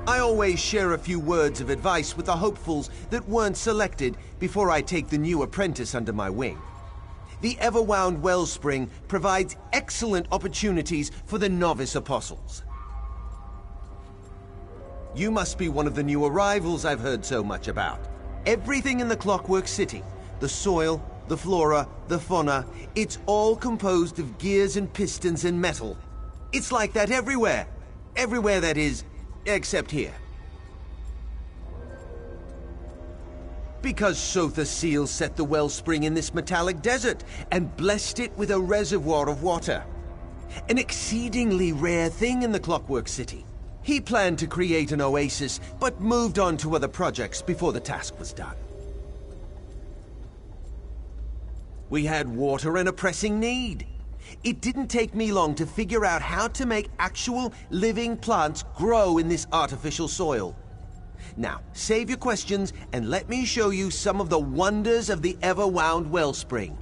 I always share a few words of advice with the hopefuls that weren't selected before I take the new apprentice under my wing. The Everwound Wellspring provides excellent opportunities for the novice apostles. You must be one of the new arrivals I've heard so much about. Everything in the Clockwork City, the soil, the flora, the fauna, it's all composed of gears and pistons and metal. It's like that everywhere. Everywhere, that is, except here. Because Sotha Seal set the wellspring in this metallic desert and blessed it with a reservoir of water. An exceedingly rare thing in the Clockwork City. He planned to create an oasis, but moved on to other projects before the task was done. We had water and a pressing need. It didn't take me long to figure out how to make actual living plants grow in this artificial soil. Now, save your questions and let me show you some of the wonders of the Everwound Wellspring.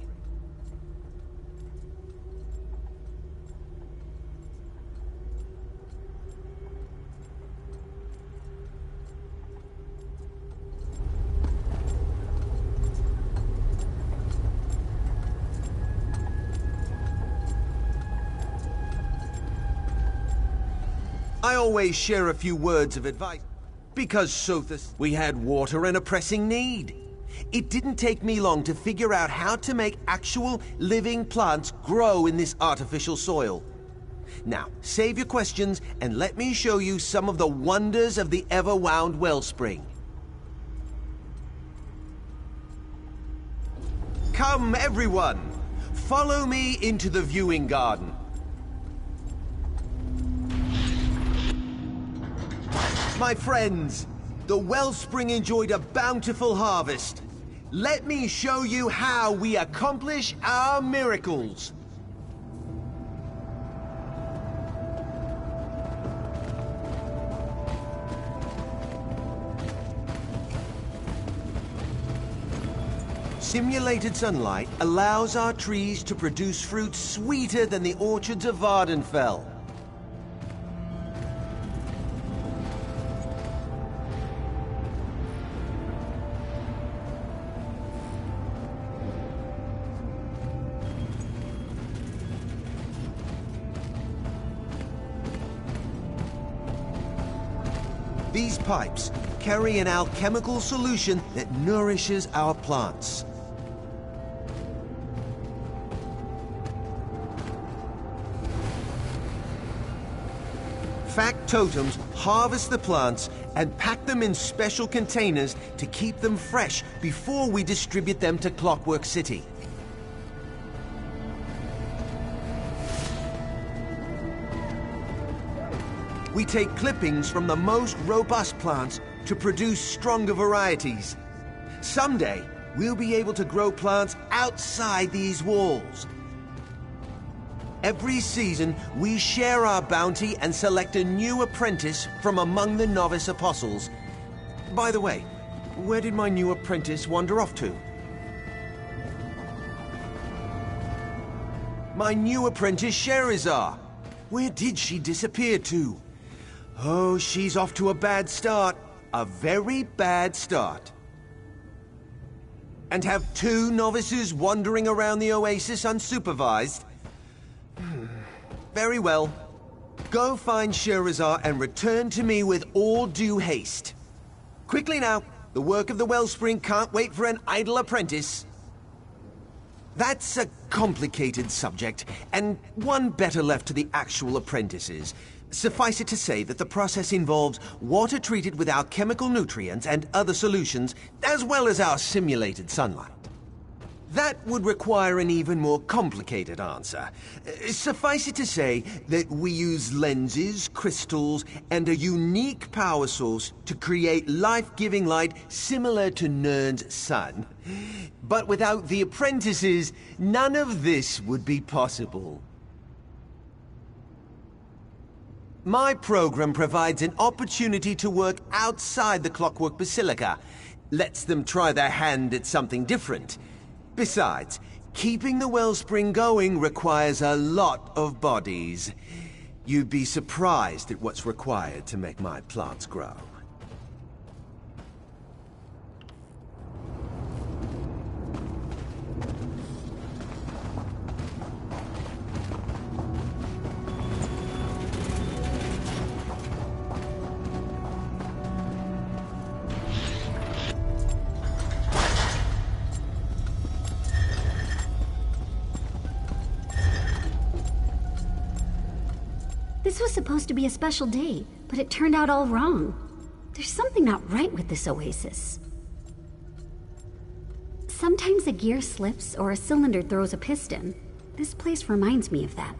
I always share a few words of advice. Because Sothis, we had water and a pressing need. It didn't take me long to figure out how to make actual living plants grow in this artificial soil. Now, save your questions and let me show you some of the wonders of the Everwound Wellspring. Come, everyone! Follow me into the viewing garden. My friends, the wellspring enjoyed a bountiful harvest. Let me show you how we accomplish our miracles. Simulated sunlight allows our trees to produce fruit sweeter than the orchards of Vardenfell. These pipes carry an alchemical solution that nourishes our plants. Factotums harvest the plants and pack them in special containers to keep them fresh before we distribute them to Clockwork City. We take clippings from the most robust plants to produce stronger varieties. Someday, we'll be able to grow plants outside these walls. Every season, we share our bounty and select a new apprentice from among the novice apostles. By the way, where did my new apprentice wander off to? My new apprentice, Sherazar. Where did she disappear to? Oh, she's off to a bad start. A very bad start. And have two novices wandering around the oasis unsupervised? Very well. Go find Sherazar and return to me with all due haste. Quickly now, the work of the wellspring can't wait for an idle apprentice. That's a complicated subject, and one better left to the actual apprentices. Suffice it to say that the process involves water treated with alchemical nutrients and other solutions, as well as our simulated sunlight. That would require an even more complicated answer. Suffice it to say that we use lenses, crystals, and a unique power source to create life-giving light similar to Nern's sun. But without the apprentices, none of this would be possible. My program provides an opportunity to work outside the Clockwork Basilica, lets them try their hand at something different. Besides, keeping the wellspring going requires a lot of bodies. You'd be surprised at what's required to make my plants grow. This was supposed to be a special day, but it turned out all wrong. There's something not right with this oasis. Sometimes a gear slips or a cylinder throws a piston. This place reminds me of that.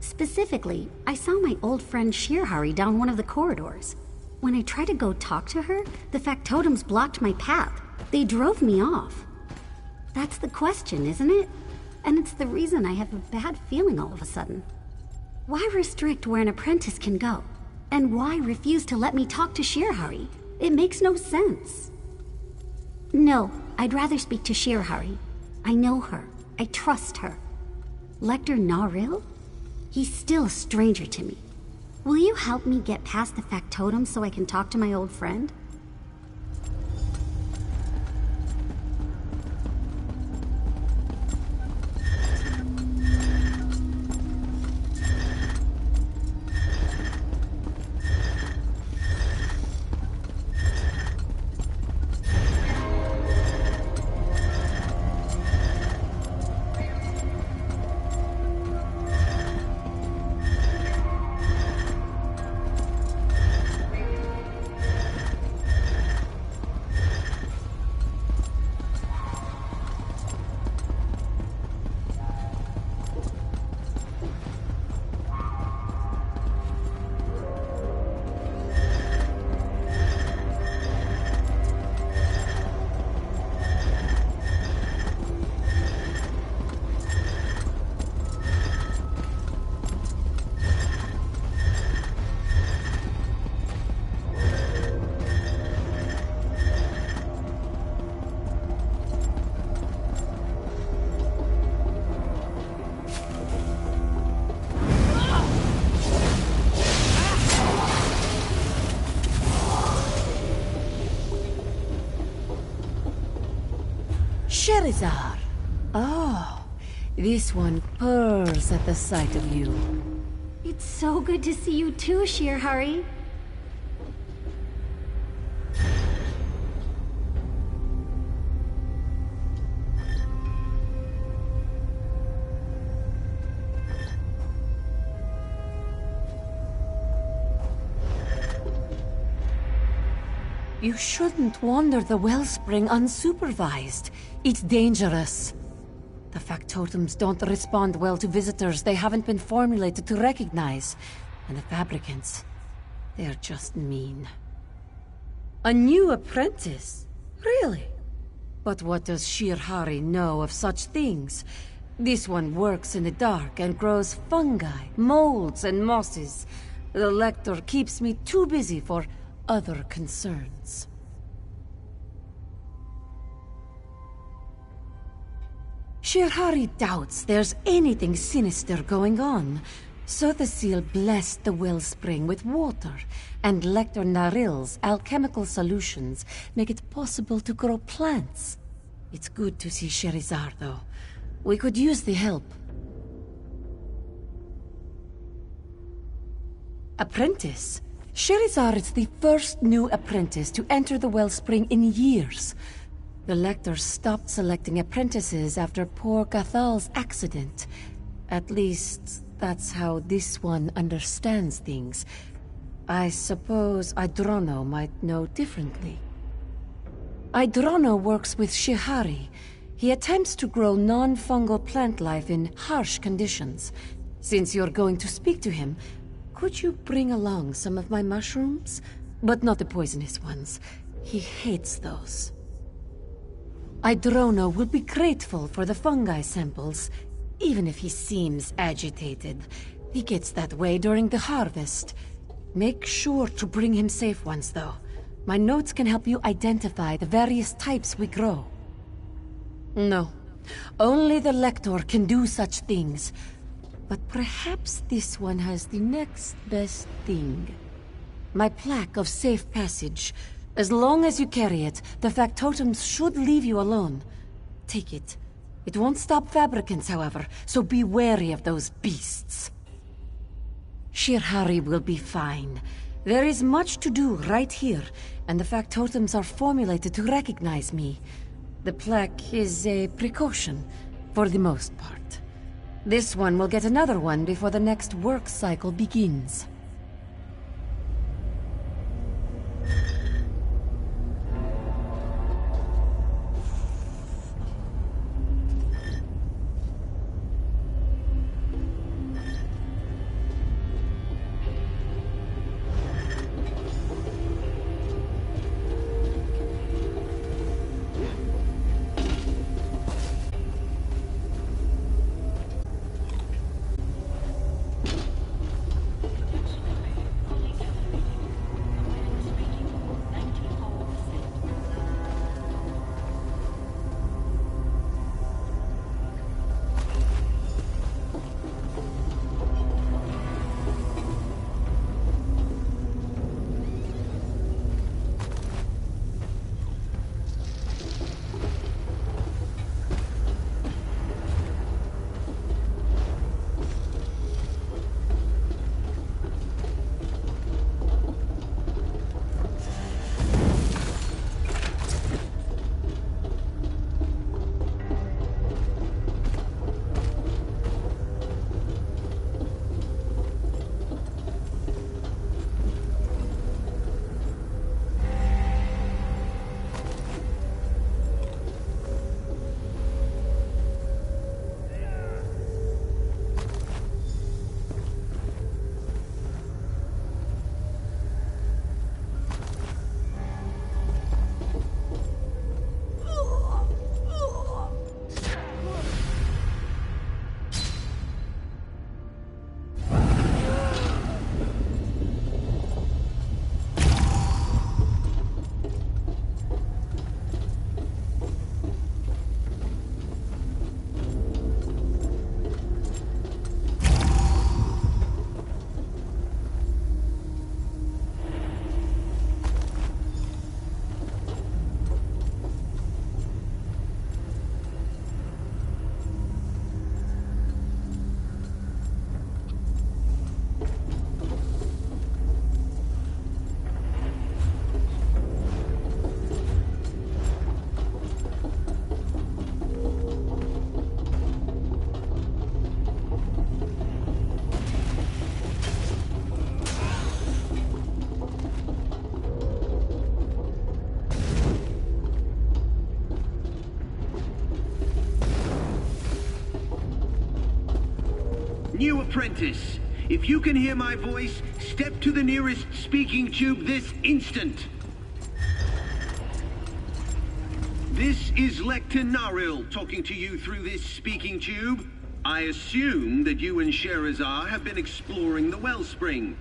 Specifically, I saw my old friend Shirhari down one of the corridors. When I tried to go talk to her, the factotums blocked my path. They drove me off. That's the question, isn't it? And it's the reason I have a bad feeling all of a sudden. Why restrict where an apprentice can go? And why refuse to let me talk to Shirhari? It makes no sense. No, I'd rather speak to Shirhari. I know her. I trust her. Lector Naril? He's still a stranger to me. Will you help me get past the factotum so I can talk to my old friend? Sherizar. Oh, this one purrs at the sight of you. It's so good to see you too, Shirhari. You shouldn't wander the wellspring unsupervised. It's dangerous. The factotums don't respond well to visitors they haven't been formulated to recognize. And the fabricants, they're just mean. A new apprentice? Really? But what does Shirhari know of such things? This one works in the dark and grows fungi, molds, and mosses. The lector keeps me too busy for other concerns. Shirhari doubts there's anything sinister going on. Sothasil blessed the wellspring with water, and Lector Naril's alchemical solutions make it possible to grow plants. It's good to see Sherizar, though. We could use the help. Apprentice? Sherizar is the first new apprentice to enter the wellspring in years. The Lector stopped selecting apprentices after poor Gathal's accident. At least, that's how this one understands things. I suppose Idrono might know differently. Idrono works with Shihari. He attempts to grow non-fungal plant life in harsh conditions. Since you're going to speak to him, could you bring along some of my mushrooms? But not the poisonous ones. He hates those. Idrono will be grateful for the fungi samples, even if he seems agitated. He gets that way during the harvest. Make sure to bring him safe ones, though. My notes can help you identify the various types we grow. No, only the Lector can do such things. But perhaps this one has the next best thing. My plaque of safe passage. As long as you carry it, the factotums should leave you alone. Take it. It won't stop fabricants, however, so be wary of those beasts. Shirhari will be fine. There is much to do right here, and the factotums are formulated to recognize me. The plaque is a precaution, for the most part. This one will get another one before the next work cycle begins. New apprentice, if you can hear my voice, step to the nearest speaking tube this instant. This is Lector Naril talking to you through this speaking tube. I assume that you and Sherazar have been exploring the wellspring.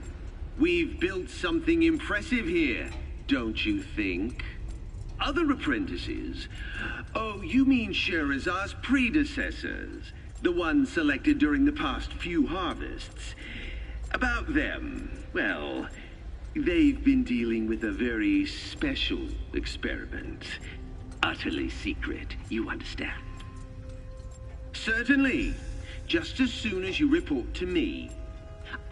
We've built something impressive here, don't you think? Other apprentices? Oh, you mean Sherazar's predecessors, the ones selected during the past few harvests. About them, well, they've been dealing with a very special experiment. Utterly secret, you understand? Certainly. Just as soon as you report to me.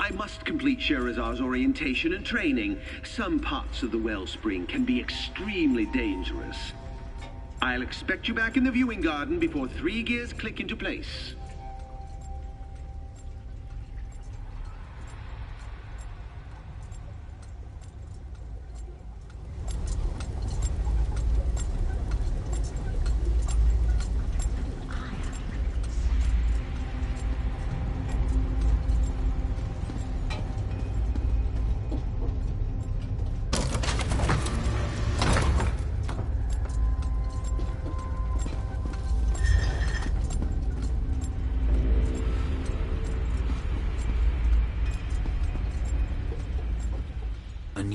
I must complete Sherazar's orientation and training. Some parts of the wellspring can be extremely dangerous. I'll expect you back in the viewing garden before 3 gears click into place.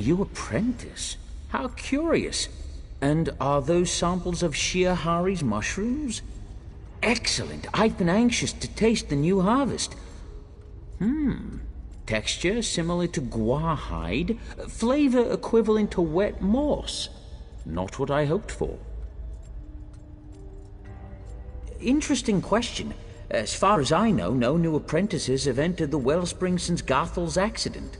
new apprentice? How curious. And are those samples of Shirahari's mushrooms? Excellent. I've been anxious to taste the new harvest. Texture similar to guar hide. Flavor equivalent to wet moss. Not what I hoped for. Interesting question. As far as I know, no new apprentices have entered the wellspring since Garthel's accident.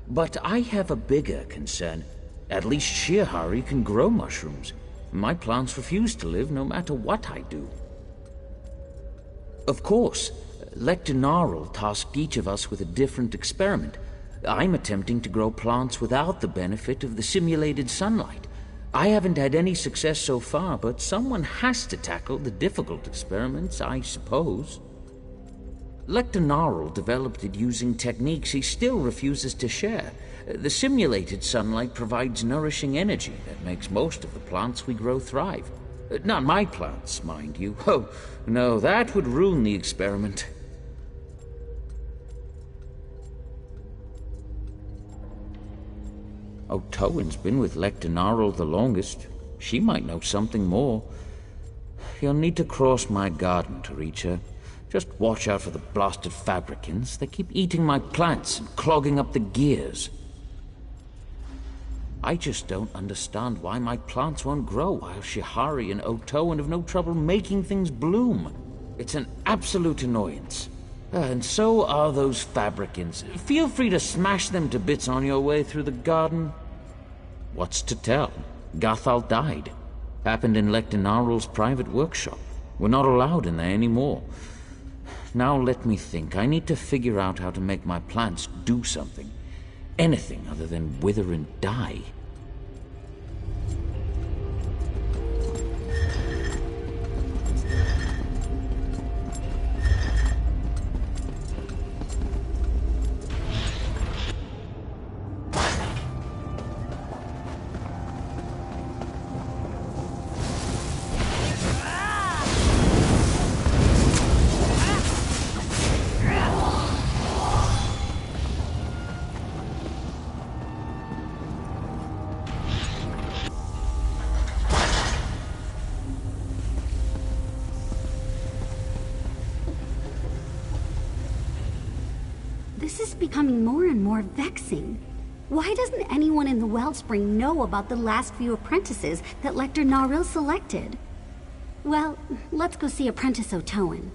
But I have a bigger concern. At least Shirahari can grow mushrooms. My plants refuse to live no matter what I do. Of course, Lector Gnarl tasked each of us with a different experiment. I'm attempting to grow plants without the benefit of the simulated sunlight. I haven't had any success so far, but someone has to tackle the difficult experiments, I suppose. Lector Gnarl developed it using techniques he still refuses to share. The simulated sunlight provides nourishing energy that makes most of the plants we grow thrive. Not my plants, mind you. Oh, no, that would ruin the experiment. Otoan's been with Lector Gnarl the longest. She might know something more. You'll need to cross my garden to reach her. Just watch out for the blasted fabricants. They keep eating my plants and clogging up the gears. I just don't understand why my plants won't grow while Shihari and Otoan have no trouble making things bloom. It's an absolute annoyance. And so are those fabricants. Feel free to smash them to bits on your way through the garden. What's to tell? Gathal died. Happened in Lector Gnarl's private workshop. We're not allowed in there anymore. Now let me think. I need to figure out how to make my plants do something. Anything other than wither and die. This is becoming more and more vexing. Why doesn't anyone in the Wellspring know about the last few apprentices that Lector Gnarl selected? Well, let's go see Apprentice Otoan.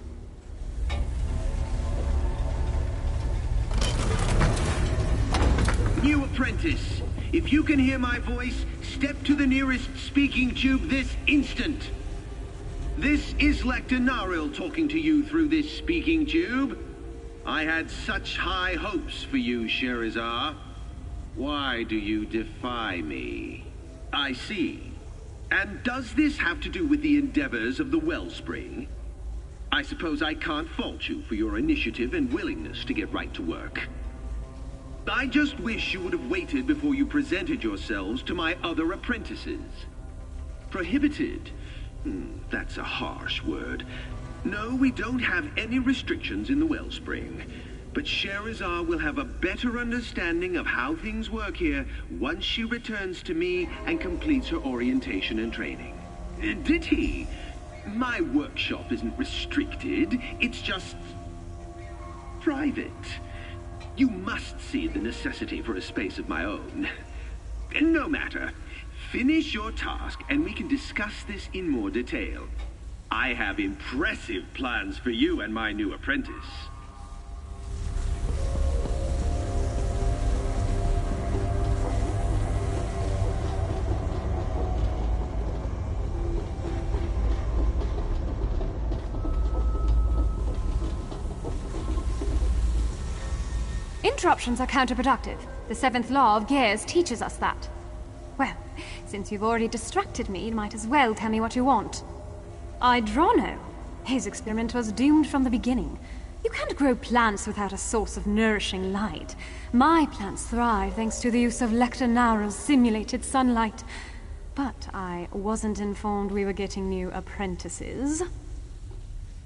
New apprentice, if you can hear my voice, step to the nearest speaking tube this instant. This is Lector Gnarl talking to you through this speaking tube. I had such high hopes for you, Sherazar. Why do you defy me? I see. And does this have to do with the endeavors of the Wellspring? I suppose I can't fault you for your initiative and willingness to get right to work. I just wish you would have waited before you presented yourselves to my other apprentices. Prohibited? That's a harsh word. No, we don't have any restrictions in the Wellspring. But Sherazar will have a better understanding of how things work here once she returns to me and completes her orientation and training. Did he? My workshop isn't restricted. It's just private. You must see the necessity for a space of my own. No matter. Finish your task and we can discuss this in more detail. I have impressive plans for you and my new apprentice. Interruptions are counterproductive. The 7th law of Gears teaches us that. Well, since you've already distracted me, you might as well tell me what you want. Idrono. His experiment was doomed from the beginning. You can't grow plants without a source of nourishing light. My plants thrive thanks to the use of Lector Gnarl's simulated sunlight. But I wasn't informed we were getting new apprentices.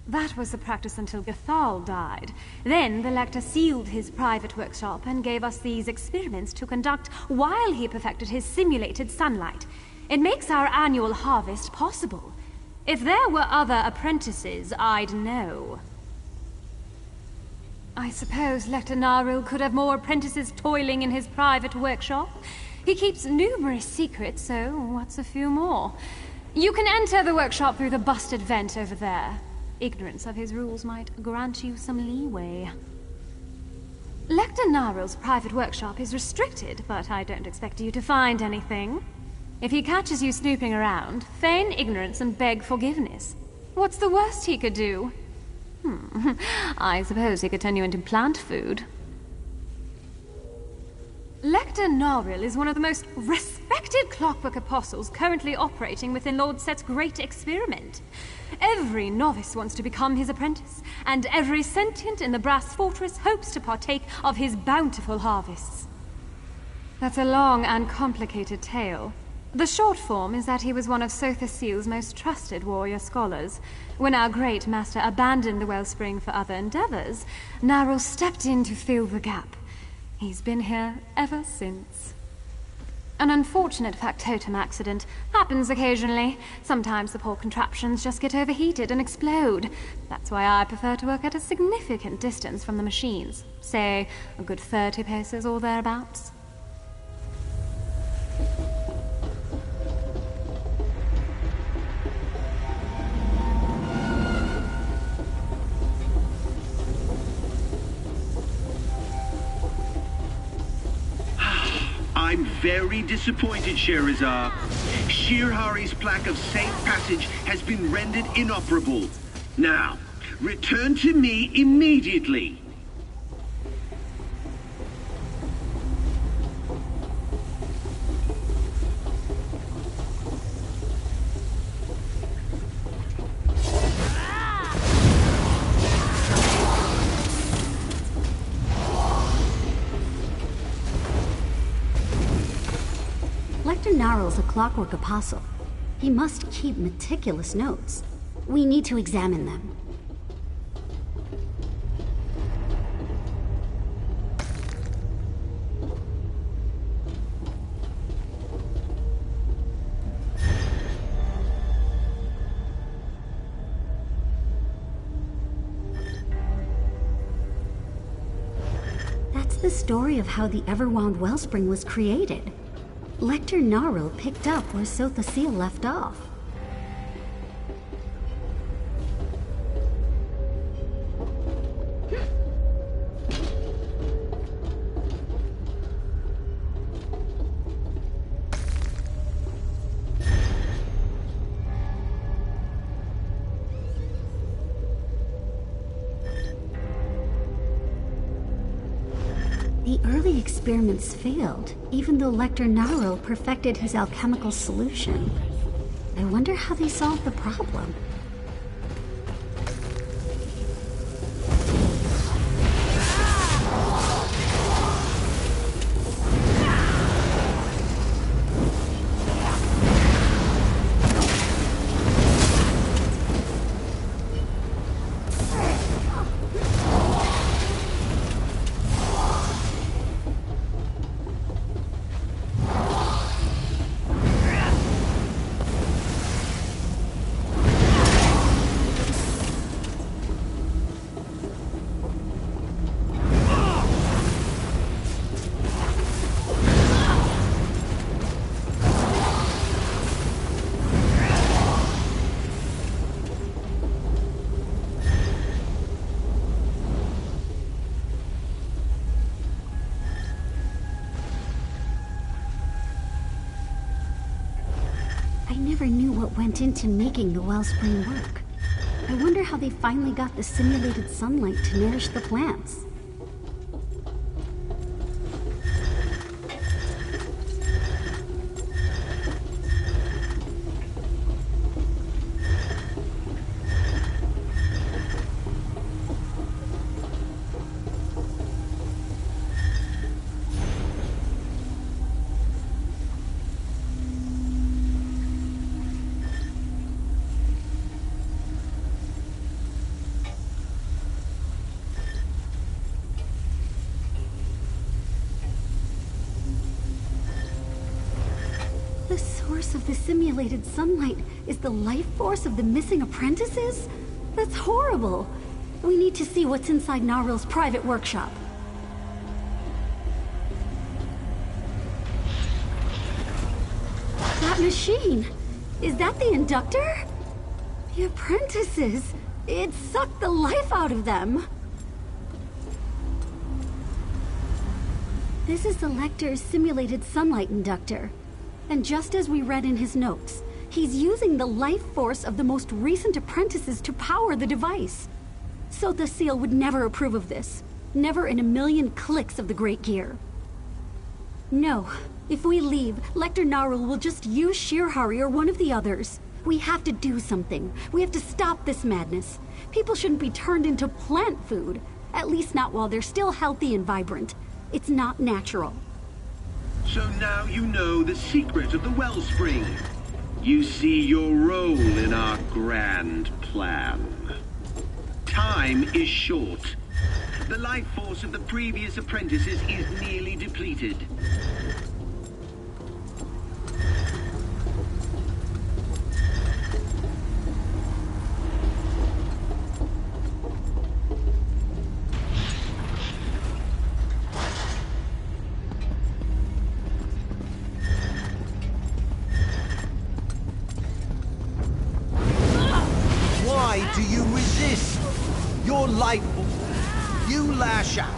That was the practice until Gathal died. Then the Lector sealed his private workshop and gave us these experiments to conduct while he perfected his simulated sunlight. It makes our annual harvest possible. If there were other apprentices, I'd know. I suppose Lector Naril could have more apprentices toiling in his private workshop. He keeps numerous secrets, so what's a few more? You can enter the workshop through the busted vent over there. Ignorance of his rules might grant you some leeway. Lector Naril's private workshop is restricted, but I don't expect you to find anything. If he catches you snooping around, feign ignorance and beg forgiveness. What's the worst he could do? I suppose he could turn you into plant food. Lector Naril is one of the most respected clockwork apostles currently operating within Lord Set's great experiment. Every novice wants to become his apprentice, and every sentient in the Brass Fortress hopes to partake of his bountiful harvests. That's a long and complicated tale. The short form is that he was one of Sotha Seal's most trusted warrior scholars. When our great master abandoned the wellspring for other endeavors, Naril stepped in to fill the gap. He's been here ever since. An unfortunate factotum accident happens occasionally. Sometimes the poor contraptions just get overheated and explode. That's why I prefer to work at a significant distance from the machines. Say, a good 30 paces or thereabouts. I'm very disappointed, Sherazar. Shirhari's plaque of safe passage has been rendered inoperable. Now, return to me immediately. Lector Naril's a clockwork apostle. He must keep meticulous notes. We need to examine them. That's the story of how the Everwound Wellspring was created. Lector Naril picked up where Sotha Seal left off. The early experiments failed, even though Lector Naril perfected his alchemical solution. I wonder how they solved the problem. I never knew what went into making the wellspring work. I wonder how they finally got the simulated sunlight to nourish the plants. force of the simulated sunlight is the life force of the missing apprentices? That's horrible. We need to see what's inside Narul's private workshop. That machine! Is that the inductor? The apprentices! It sucked the life out of them! This is the Lecter's simulated sunlight inductor. And just as we read in his notes, he's using the life force of the most recent apprentices to power the device. Sotha Seal would never approve of this. Never in a million clicks of the Great Gear. No. If we leave, Lecter Narul will just use Shirhari or one of the others. We have to do something. We have to stop this madness. People shouldn't be turned into plant food. At least not while they're still healthy and vibrant. It's not natural. So now you know the secret of the wellspring. You see your role in our grand plan. Time is short. The life force of the previous apprentices is nearly depleted. Why do you resist? Your life, you lash out.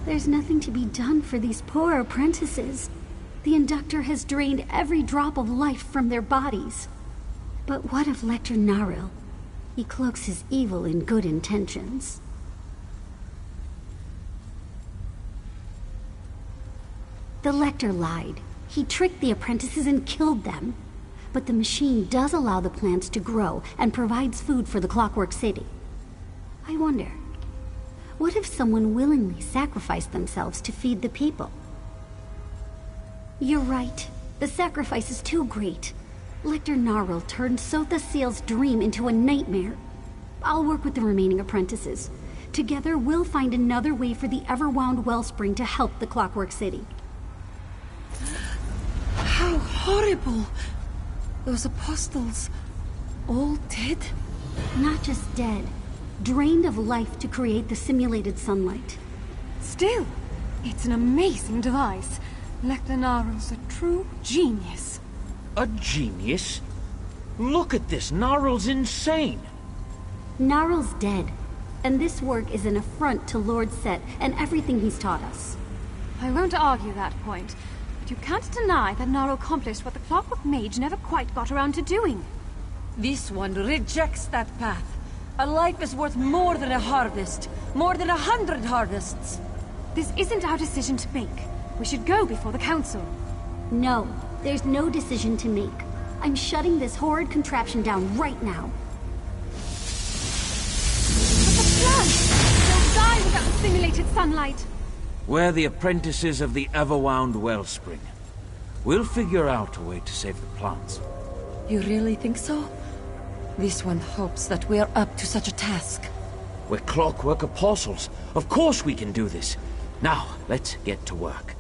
There's nothing to be done for these poor apprentices. The inductor has drained every drop of life from their bodies. But what of Lecter Narul? He cloaks his evil in good intentions. The Lecter lied. He tricked the apprentices and killed them. But the machine does allow the plants to grow and provides food for the Clockwork City. I wonder, what if someone willingly sacrificed themselves to feed the people? You're right. The sacrifice is too great. Lecter Narul turned Sotha Seal's dream into a nightmare. I'll work with the remaining apprentices. Together, we'll find another way for the Everwound Wellspring to help the Clockwork City. How horrible! Those apostles, all dead? Not just dead. Drained of life to create the simulated sunlight. Still, it's an amazing device. Lecter Narul's a true genius. A genius? Look at this. Narul's insane. Narul's dead, and this work is an affront to Lord Set and everything he's taught us. I won't argue that point, but you can't deny that Narul accomplished what the Clockwork Mage never quite got around to doing. This one rejects that path. A life is worth more than a harvest. More than 100 harvests. This isn't our decision to make. We should go before the council. No, there's no decision to make. I'm shutting this horrid contraption down right now. But the plants! They'll die without the simulated sunlight. We're the apprentices of the Everwound Wellspring. We'll figure out a way to save the plants. You really think so? This one hopes that we're up to such a task. We're Clockwork Apostles. Of course we can do this. Now, let's get to work.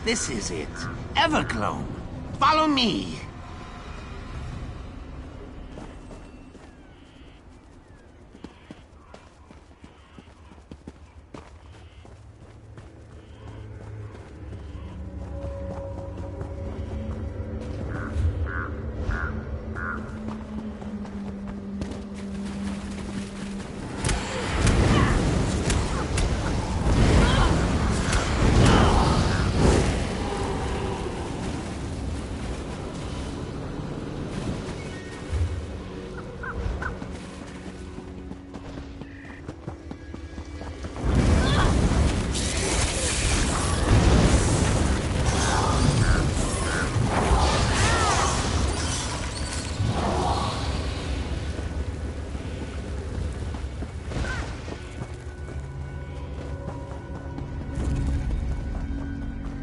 This is it. Everglow. Follow me.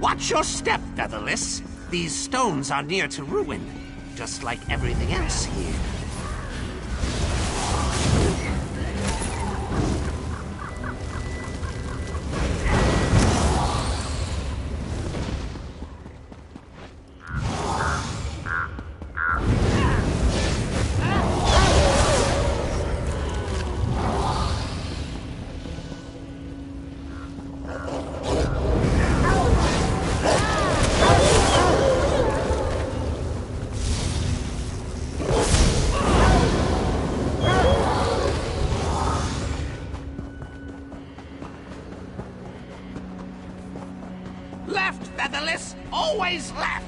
Watch your step, Featherless. These stones are near to ruin, just like everything else here. Left, Featherless! Always left!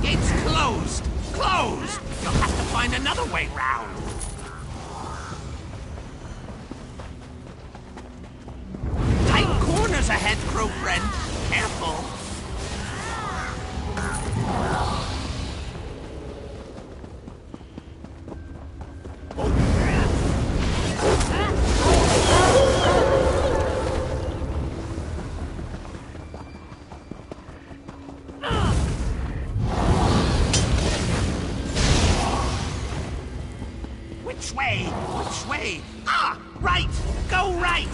Gate's closed! Closed! You'll have to find another way round. Tight corners ahead, crow friend. Careful. Which way? Which way? Ah! Right! Go right!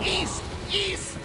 East! East!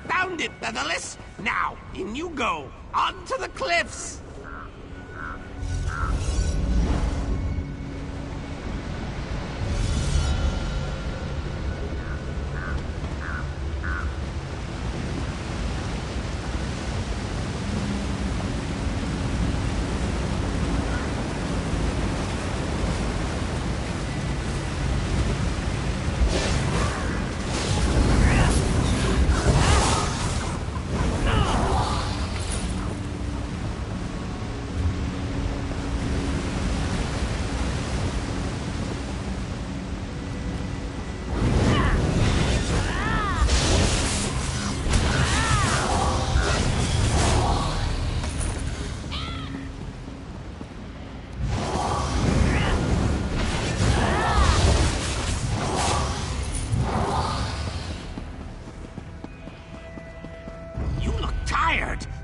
Found it, Featherless! Now, in you go! Onto the cliffs!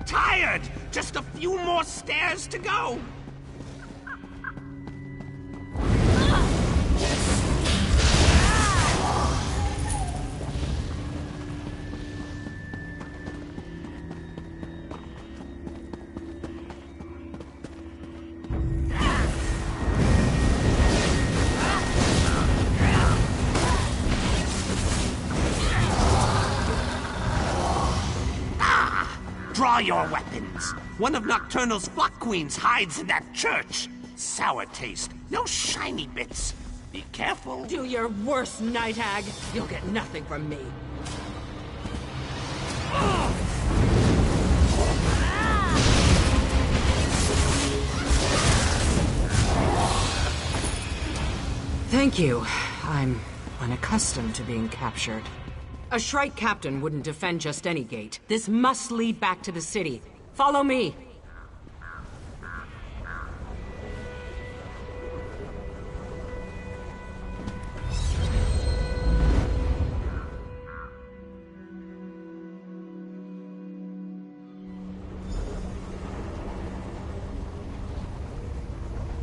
tired! Just a few more stairs to go! Draw your weapons. One of Nocturnal's flock queens hides in that church. Sour taste. No shiny bits. Be careful. Do your worst, Night Hag. You'll get nothing from me. Thank you. I'm unaccustomed to being captured. A Shrike captain wouldn't defend just any gate. This must lead back to the city. Follow me.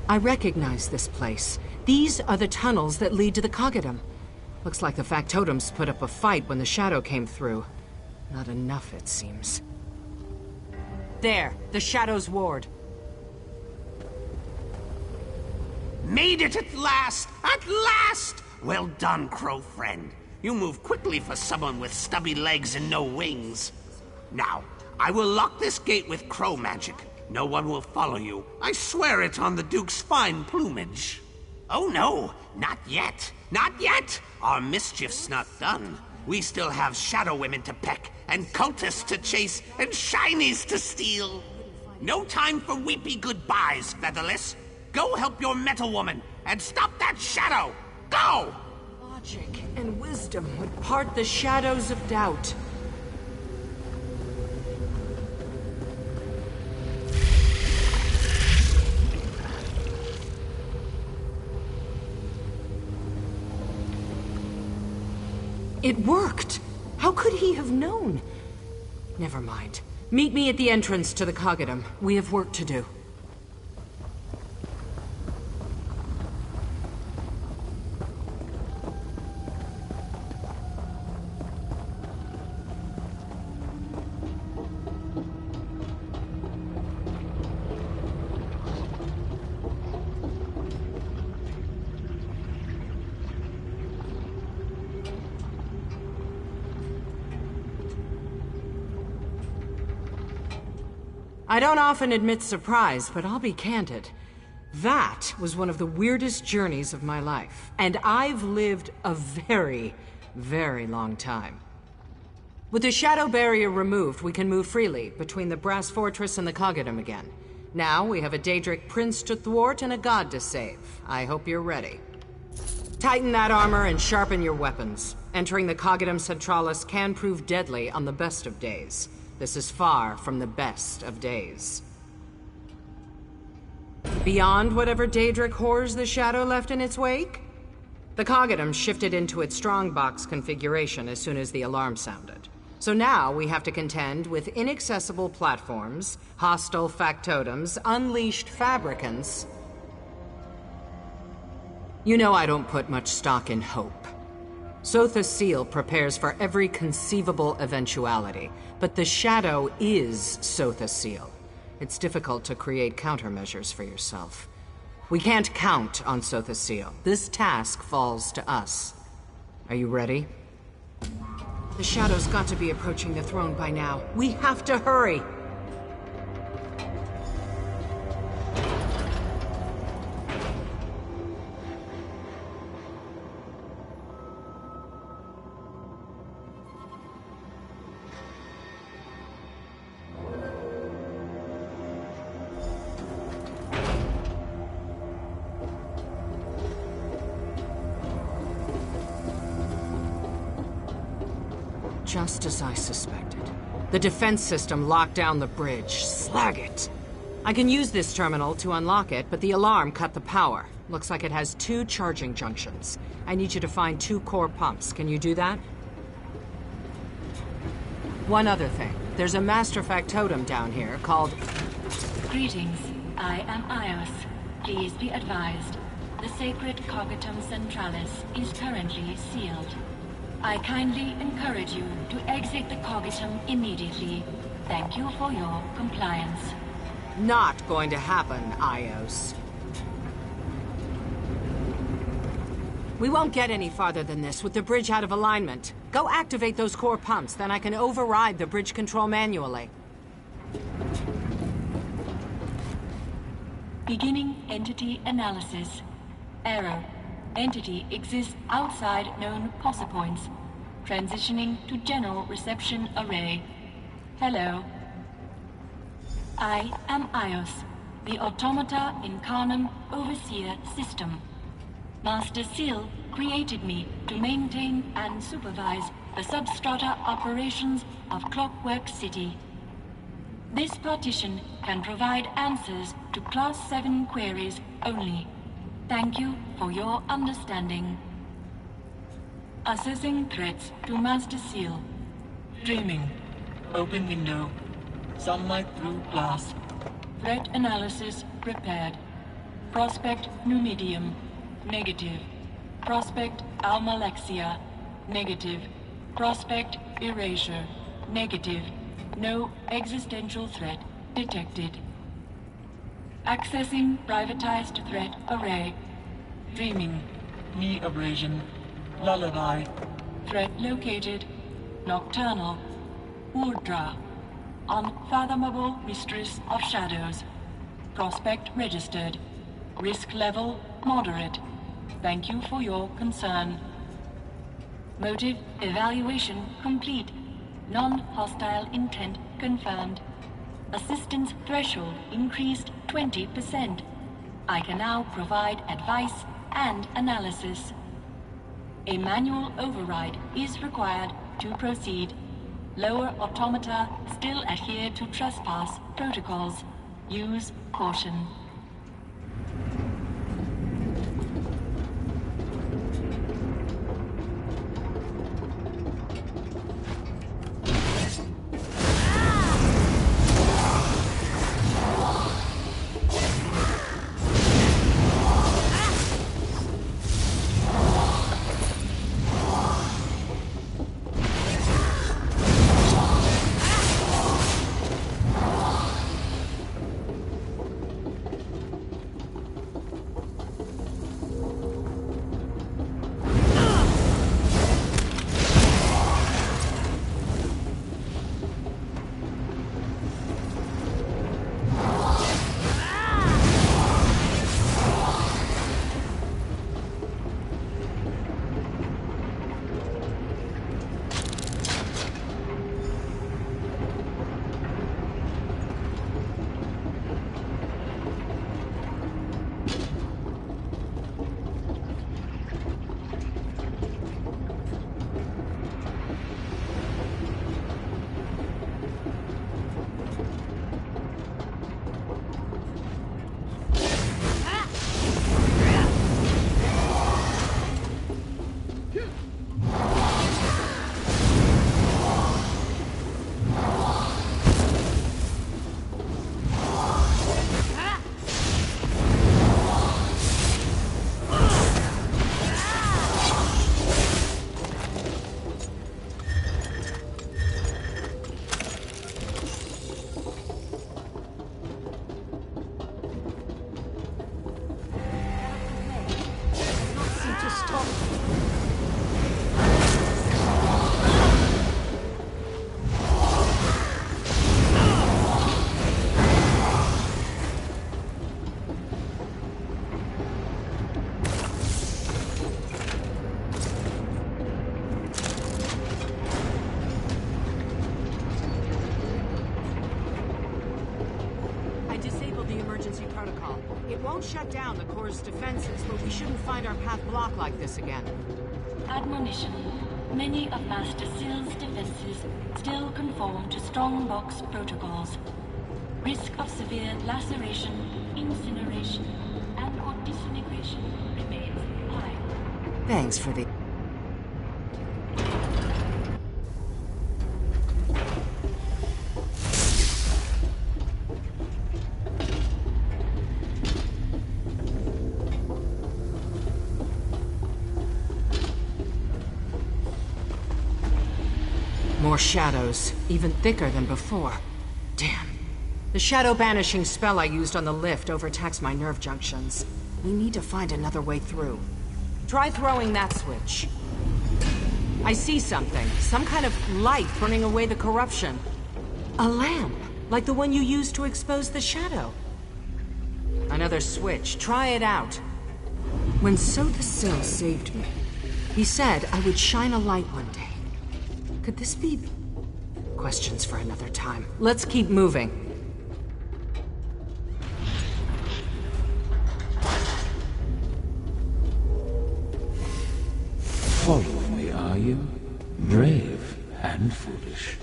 I recognize this place. These are the tunnels that lead to the Coggadum. Looks like the factotums put up a fight when the shadow came through. Not enough, it seems. There, the Shadow's ward. Made it at last! At last! Well done, Crow friend. You move quickly for someone with stubby legs and no wings. Now, I will lock this gate with crow magic. No one will follow you. I swear it on the Duke's fine plumage. Oh no, not yet. Not yet! Our mischief's not done. We still have shadow women to peck, and cultists to chase, and shinies to steal. No time for weepy goodbyes, Featherless. Go help your metal woman, and stop that shadow! Go! Logic and wisdom would part the shadows of doubt. It worked! How could he have known? Never mind. Meet me at the entrance to the Coggadum. We have work to do. I don't often admit surprise, but I'll be candid. That was one of the weirdest journeys of my life, and I've lived a very, very long time. With the shadow barrier removed, we can move freely between the Brass Fortress and the Coggadum again. Now we have a Daedric prince to thwart and a god to save. I hope you're ready. Tighten that armor and sharpen your weapons. Entering the Coggadum Centralis can prove deadly on the best of days. This is far from the best of days. Beyond whatever Daedric horrors the shadow left in its wake, the Coggadum shifted into its strongbox configuration as soon as the alarm sounded. So now we have to contend with inaccessible platforms, hostile factotums, unleashed fabricants. You know I don't put much stock in hope. Sotha's seal prepares for every conceivable eventuality, but the shadow is Sotha's seal. It's difficult to create countermeasures for yourself. We can't count on Sotha's seal. This task falls to us. Are you ready? The shadow's got to be approaching the throne by now. We have to hurry! Just as I suspected. The defense system locked down the bridge. Slag it! I can use this terminal to unlock it, but the alarm cut the power. Looks like it has 2 charging junctions. I need you to find 2 core pumps. Can you do that? One other thing. There's a master factotum down here called... Greetings. I am Ios. Please be advised. The sacred Cognitum Centralis is currently sealed. I kindly encourage you to exit the Cognitum immediately. Thank you for your compliance. Not going to happen, Ios. We won't get any farther than this with the bridge out of alignment. Go activate those core pumps, then I can override the bridge control manually. Beginning entity analysis. Error. Entity exists outside known POSA points. Transitioning to general reception array. Hello. I am Ios, the Automata Incarnum Overseer System. Master Seal created me to maintain and supervise the substrata operations of Clockwork City. This partition can provide answers to Class 7 queries only. Thank you for your understanding. Assessing threats to Master Seal. Dreaming. Open window. Sunlight through glass. Threat analysis prepared. Prospect Numidium. Negative. Prospect Almalexia. Negative. Prospect Erasure. Negative. No existential threat detected. Accessing privatized threat array. Dreaming. Knee abrasion. Lullaby. Threat located. Nocturnal. Urdra. Unfathomable Mistress of Shadows. Prospect registered. Risk level moderate. Thank you for your concern. Motive evaluation complete. Non-hostile intent confirmed. Assistance threshold increased 20%. I can now provide advice and analysis. A manual override is required to proceed. Lower automata still adhere to trespass protocols. Use caution. Shut down the core's defenses, but we shouldn't find our path blocked like this again. Admonition. Many of Master Seal's defenses still conform to strongbox protocols. Risk of severe laceration, incineration, and/or disintegration remains high. Thanks for the... More shadows, even thicker than before. Damn. The shadow banishing spell I used on the lift overtaxed my nerve junctions. We need to find another way through. Try throwing that switch. I see something. Some kind of light burning away the corruption. A lamp, like the one you used to expose the shadow. Another switch. Try it out. When Sothasil saved me, he said I would shine a light one day. Could this be... Questions for another time. Let's keep moving. Follow me, are you? Brave and foolish.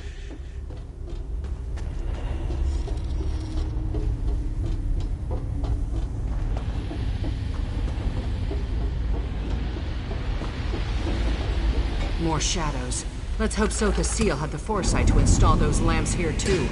More shadows. Let's hope Sothasil had the foresight to install those lamps here too.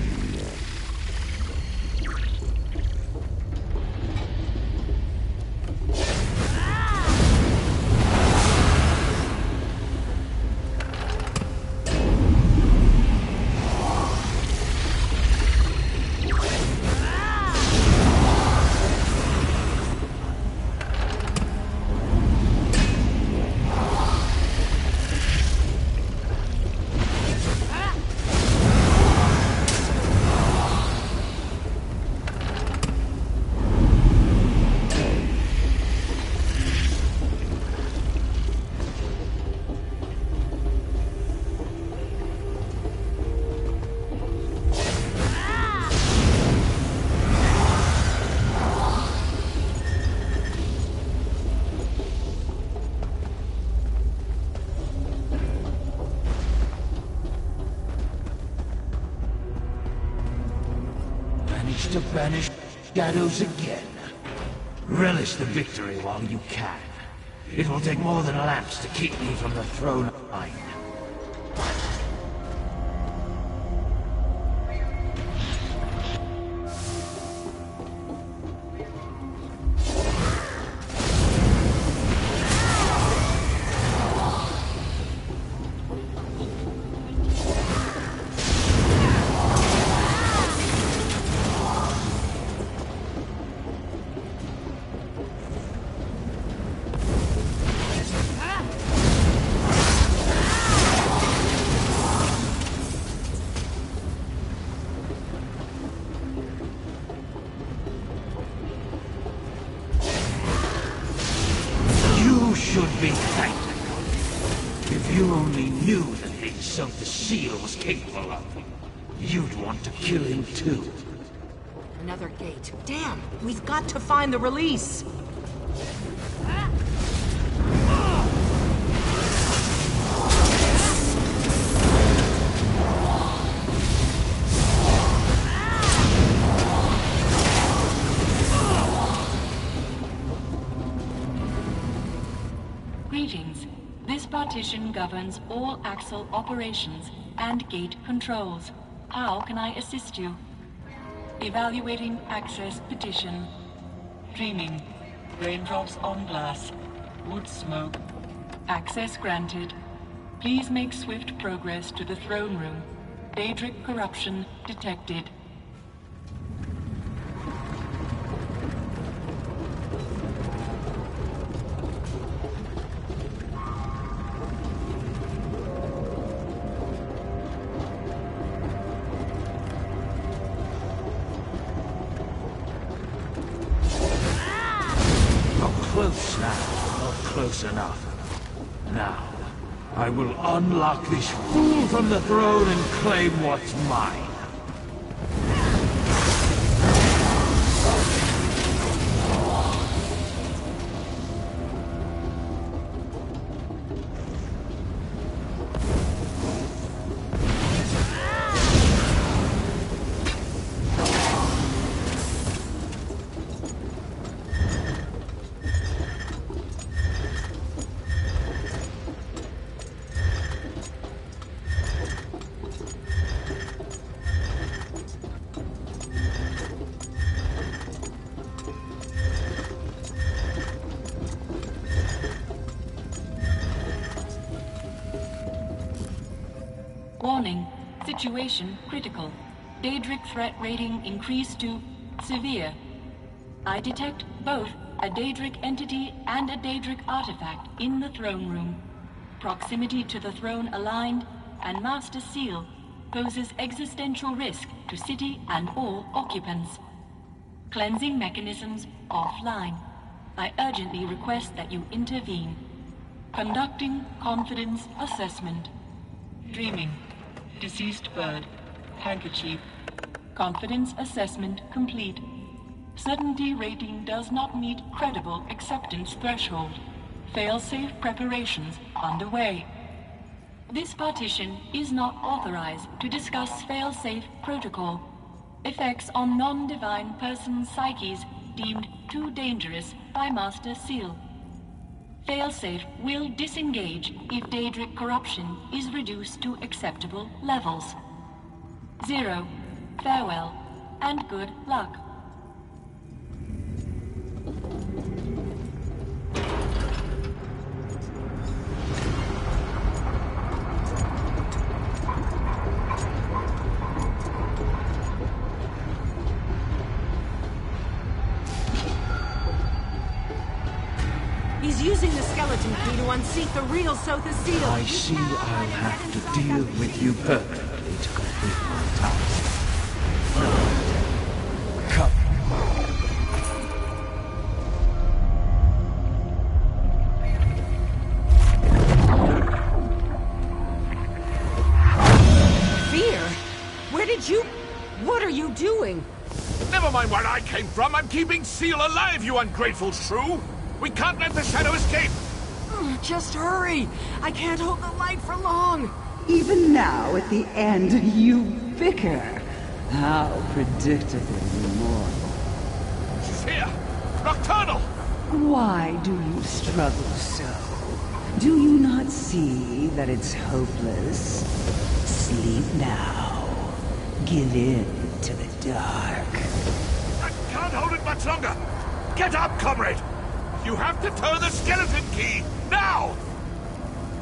To banish shadows again. Relish the victory while you can. It will take more than lamps to keep me from the throne of mine. Should be thankful. If you only knew the things Sothasil was capable of, you'd want to kill him too. Another gate. Damn! We've got to find the release! Greetings. This partition governs all Axel operations and gate controls. How can I assist you? Evaluating access petition. Dreaming. Raindrops on glass. Wood smoke. Access granted. Please make swift progress to the throne room. Daedric corruption detected. Close now, not close enough. Now, I will unlock this fool from the throne and claim what's mine. Situation critical. Daedric threat rating increased to severe. I detect both a Daedric entity and a Daedric artifact in the throne room. Proximity to the throne aligned, and Master Seal poses existential risk to city and all occupants. Cleansing mechanisms offline. I urgently request that you intervene. Conducting confidence assessment. Dreaming. Deceased bird. Handkerchief. Confidence assessment complete. Certainty rating does not meet credible acceptance threshold. Fail-safe preparations underway. This partition is not authorized to discuss fail-safe protocol. Effects on non-divine persons' psyches deemed too dangerous by Master Seal. Failsafe will disengage if Daedric corruption is reduced to acceptable levels. 0. Farewell, and good luck. He's using the skeleton key to unseat the real Sotha Seal. I see I'll have to deal with you permanently to complete my task. Come. Fear? Where did you... What are you doing? Never mind where I came from. I'm keeping Seal alive, you ungrateful shrew. We can't let the shadow escape! Just hurry! I can't hold the light for long! Even now, at the end, you bicker. How predictable, you mortal. Here! Nocturnal! Why do you struggle so? Do you not see that it's hopeless? Sleep now. Give in to the dark. I can't hold it much longer! Get up, comrade! You have to turn the skeleton key! Now!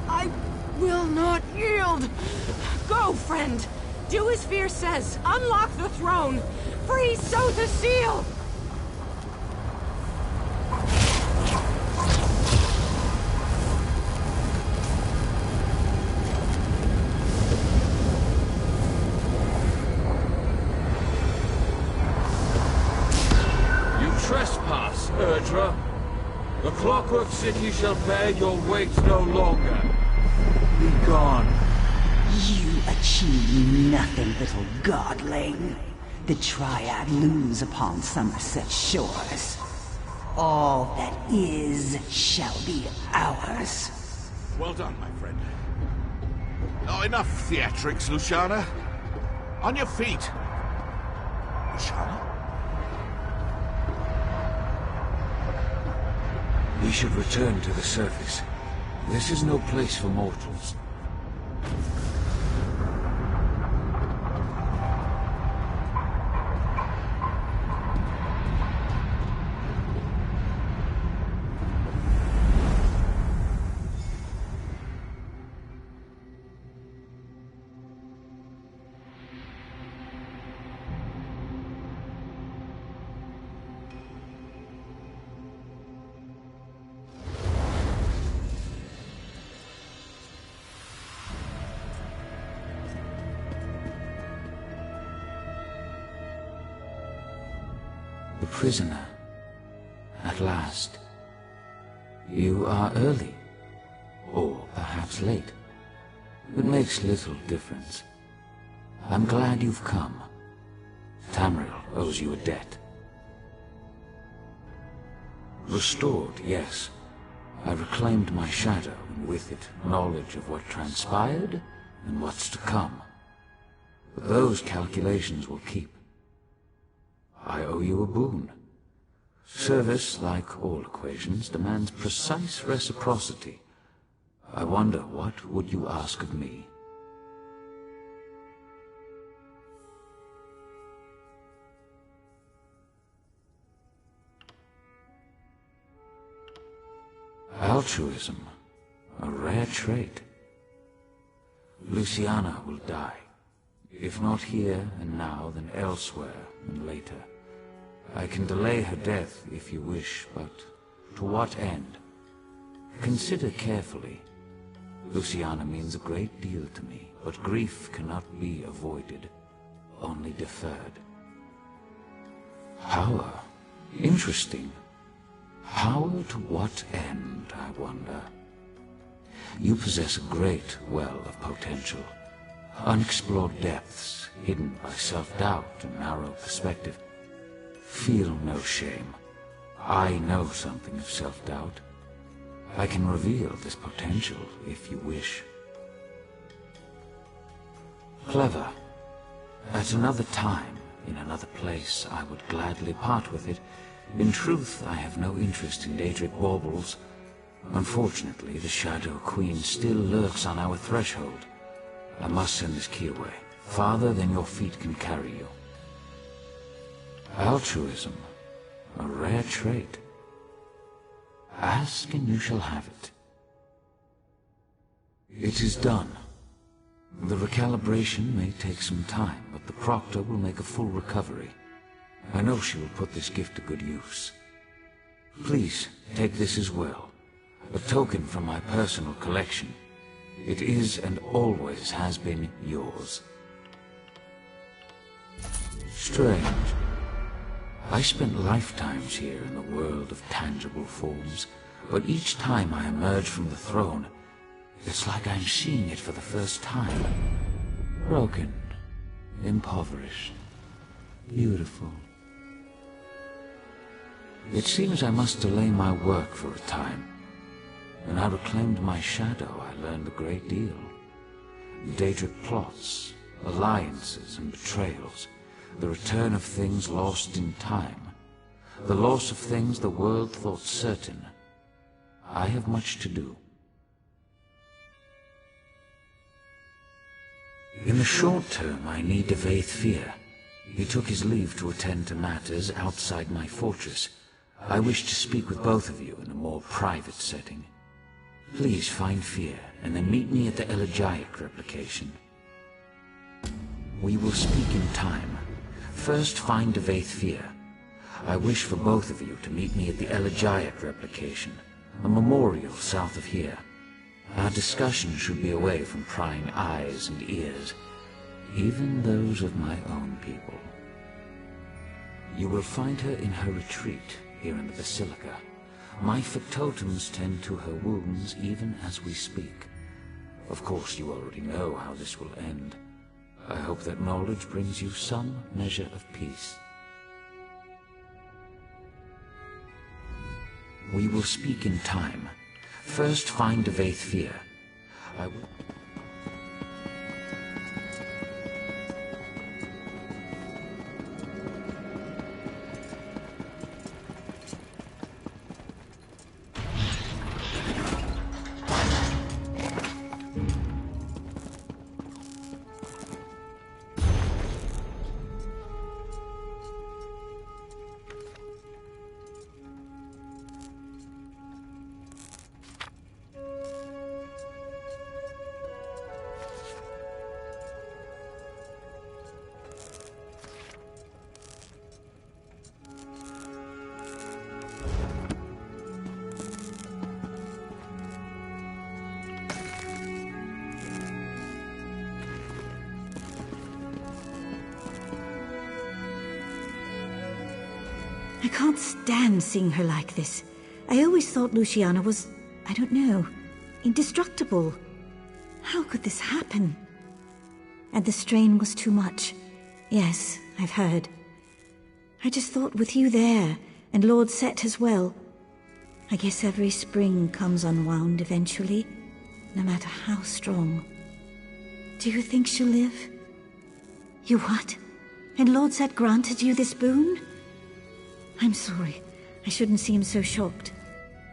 I will not yield! Go, friend! Do as Fear says! Unlock the throne! Free Sotha Seal! You trespass, Erdra. The Clockwork City shall bear your weight no longer. Be gone. You achieve nothing, little godling. The Triad lose upon Summerset shores. All that is shall be ours. Well done, my friend. Oh, enough theatrics, Luciana. On your feet. Luciana? We should return to the surface. This is no place for mortals. The prisoner. At last. You are early. Or perhaps late. It makes little difference. I'm glad you've come. Tamriel owes you a debt. Restored, yes. I reclaimed my shadow, and with it knowledge of what transpired and what's to come. But those calculations will keep. I owe you a boon. Service, like all equations, demands precise reciprocity. I wonder, what would you ask of me? Altruism, a rare trait. Luciana will die. If not here and now, then elsewhere and later. I can delay her death if you wish, but to what end? Consider carefully. Luciana means a great deal to me, but grief cannot be avoided, only deferred. Power? Interesting. Power to what end, I wonder? You possess a great well of potential. Unexplored depths, hidden by self-doubt and narrow perspective. Feel no shame. I know something of self-doubt. I can reveal this potential if you wish. Clever. At another time, in another place, I would gladly part with it. In truth, I have no interest in Daedric baubles. Unfortunately, the Shadow Queen still lurks on our threshold. I must send this key away, farther than your feet can carry you. Altruism, a rare trait. Ask and you shall have it. It is done. The recalibration may take some time, but the Proctor will make a full recovery. I know she will put this gift to good use. Please, take this as well. A token from my personal collection. It is and always has been yours. Strange. I spent lifetimes here in the world of tangible forms, but each time I emerge from the throne, it's like I'm seeing it for the first time. Broken, impoverished, beautiful. It seems I must delay my work for a time. When I reclaimed my shadow, I learned a great deal. Daedric plots, alliances and betrayals, the return of things lost in time, the loss of things the world thought certain. I have much to do. In the short term, I need Devaith Fear. He took his leave to attend to matters outside my fortress. I wish to speak with both of you in a more private setting. Please find Fear, and then meet me at the elegiac replication. We will speak in time. First, find Devaith Fear. I wish for both of you to meet me at the elegiac replication, a memorial south of here. Our discussion should be away from prying eyes and ears, even those of my own people. You will find her in her retreat here in the Basilica. My factotums tend to her wounds even as we speak. Of course, you already know how this will end. I hope that knowledge brings you some measure of peace. We will speak in time. First, find Devaith Fear. I will... I can't stand seeing her like this. I always thought Luciana was, I don't know, indestructible. How could this happen? And the strain was too much. Yes, I've heard. I just thought with you there, and Lord Set as well, I guess every spring comes unwound eventually, no matter how strong. Do you think she'll live? You what? And Lord Set granted you this boon? I'm sorry. I shouldn't seem so shocked.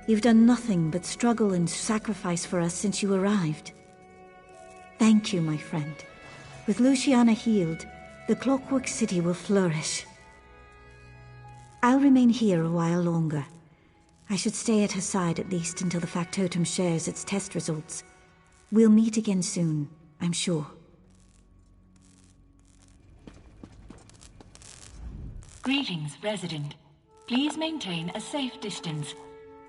You've done nothing but struggle and sacrifice for us since you arrived. Thank you, my friend. With Luciana healed, the Clockwork City will flourish. I'll remain here a while longer. I should stay at her side at least until the factotum shares its test results. We'll meet again soon, I'm sure. Greetings, resident. Please maintain a safe distance.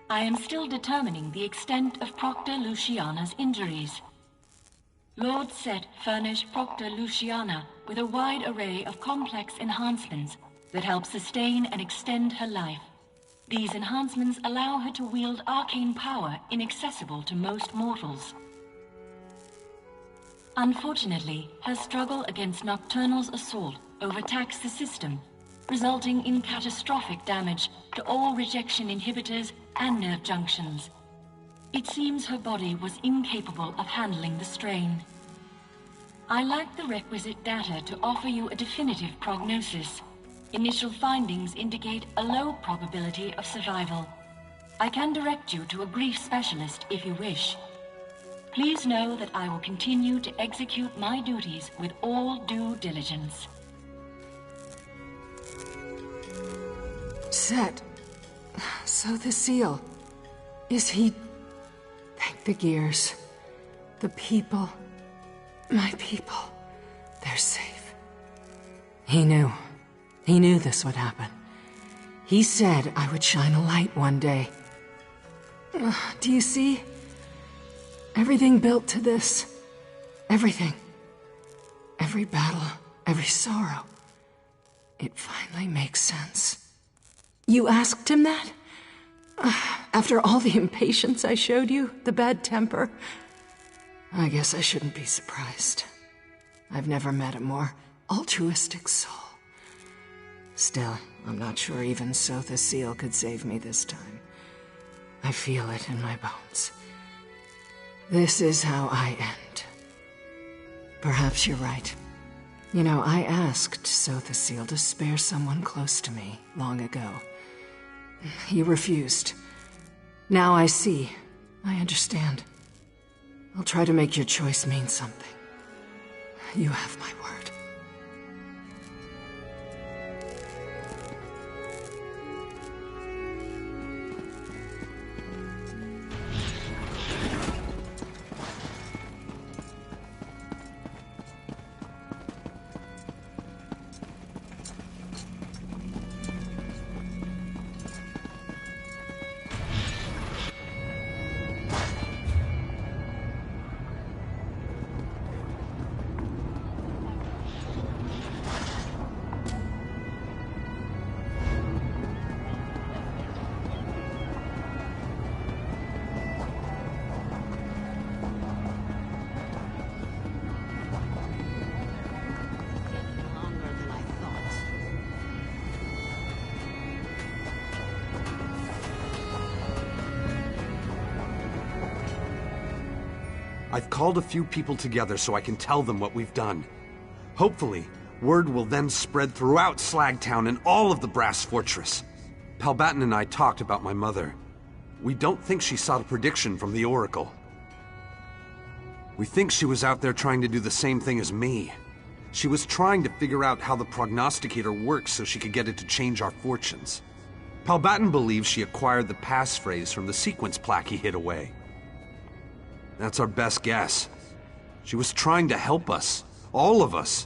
I am still determining the extent of Proctor Luciana's injuries. Lord Set furnished Proctor Luciana with a wide array of complex enhancements that help sustain and extend her life. These enhancements allow her to wield arcane power inaccessible to most mortals. Unfortunately, her struggle against Nocturnal's assault overtaxed the system, resulting in catastrophic damage to all rejection inhibitors and nerve junctions. It seems her body was incapable of handling the strain. I lack the requisite data to offer you a definitive prognosis. Initial findings indicate a low probability of survival. I can direct you to a grief specialist if you wish. Please know that I will continue to execute my duties with all due diligence. Set. So the seal. Is he... Thank the gears. The people. My people. They're safe. He knew. He knew this would happen. He said I would shine a light one day. Do you see? Everything built to this. Everything. Every battle, every sorrow. It finally makes sense. You asked him that? After all the impatience I showed you, the bad temper? I guess I shouldn't be surprised. I've never met a more altruistic soul. Still, I'm not sure even so the seal could save me this time. I feel it in my bones. This is how I end. Perhaps you're right. You know, I asked Sothasil to spare someone close to me long ago. He refused. Now I see. I understand. I'll try to make your choice mean something. You have my word. I've called a few people together so I can tell them what we've done. Hopefully, word will then spread throughout Slagtown and all of the Brass Fortress. Palbatin and I talked about my mother. We don't think she saw the prediction from the Oracle. We think she was out there trying to do the same thing as me. She was trying to figure out how the prognosticator works so she could get it to change our fortunes. Palbatin believes she acquired the passphrase from the sequence plaque he hid away. That's our best guess. She was trying to help us. All of us.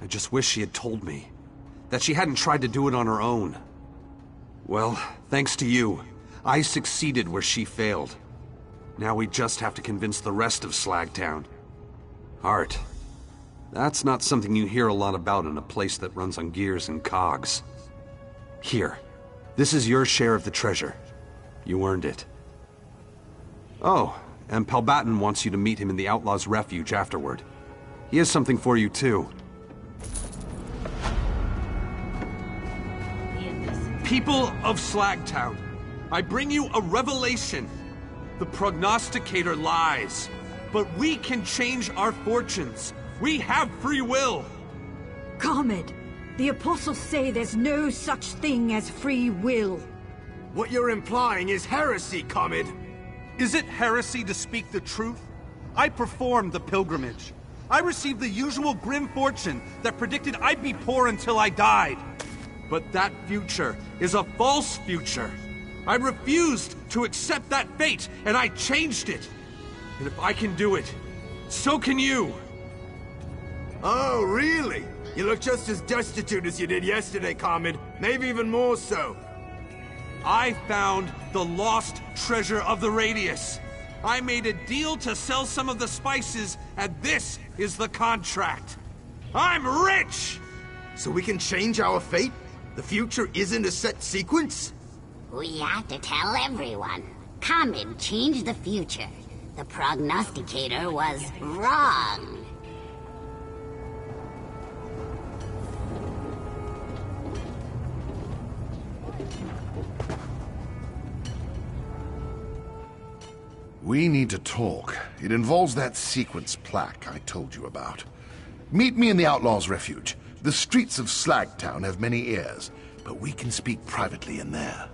I just wish she had told me. That she hadn't tried to do it on her own. Well, thanks to you, I succeeded where she failed. Now we just have to convince the rest of Slagtown. Art. That's not something you hear a lot about in a place that runs on gears and cogs. Here. This is your share of the treasure. You earned it. Oh. And Palbatin wants you to meet him in the Outlaws' Refuge afterward. He has something for you, too. People of Slagtown, I bring you a revelation. The prognosticator lies, but we can change our fortunes. We have free will. Comet, the apostles say there's no such thing as free will. What you're implying is heresy, Comet. Is it heresy to speak the truth? I performed the pilgrimage. I received the usual grim fortune that predicted I'd be poor until I died. But that future is a false future. I refused to accept that fate, and I changed it. And if I can do it, so can you. Oh, really? You look just as destitute as you did yesterday, Carmen. Maybe even more so. I found the lost treasure of the Radius. I made a deal to sell some of the spices, and this is the contract. I'm rich! So we can change our fate? The future isn't a set sequence? We have to tell everyone. Comet changed the future. The prognosticator was wrong. We need to talk. It involves that sequence plaque I told you about. Meet me in the Outlaw's Refuge. The streets of Slagtown have many ears, but we can speak privately in there.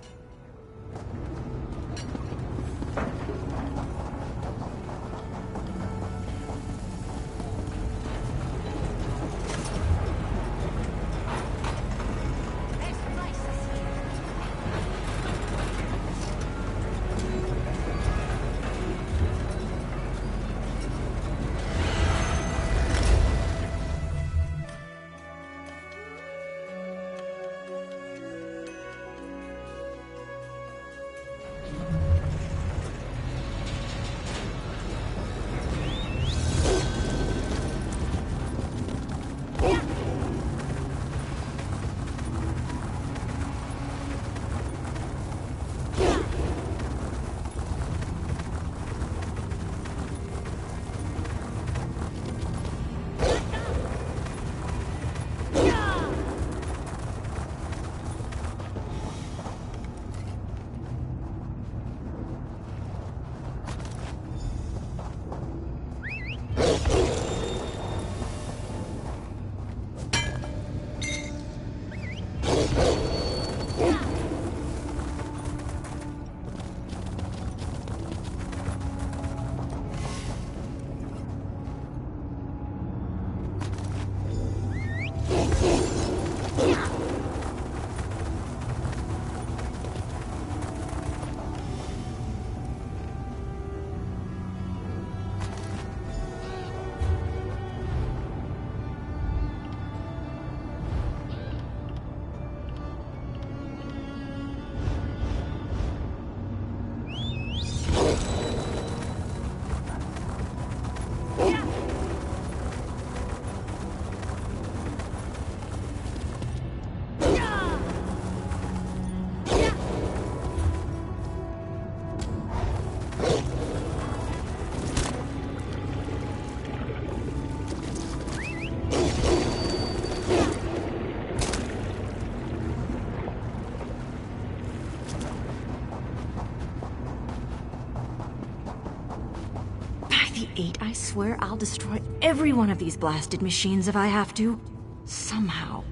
I swear I'll destroy every one of these blasted machines if I have to. Somehow.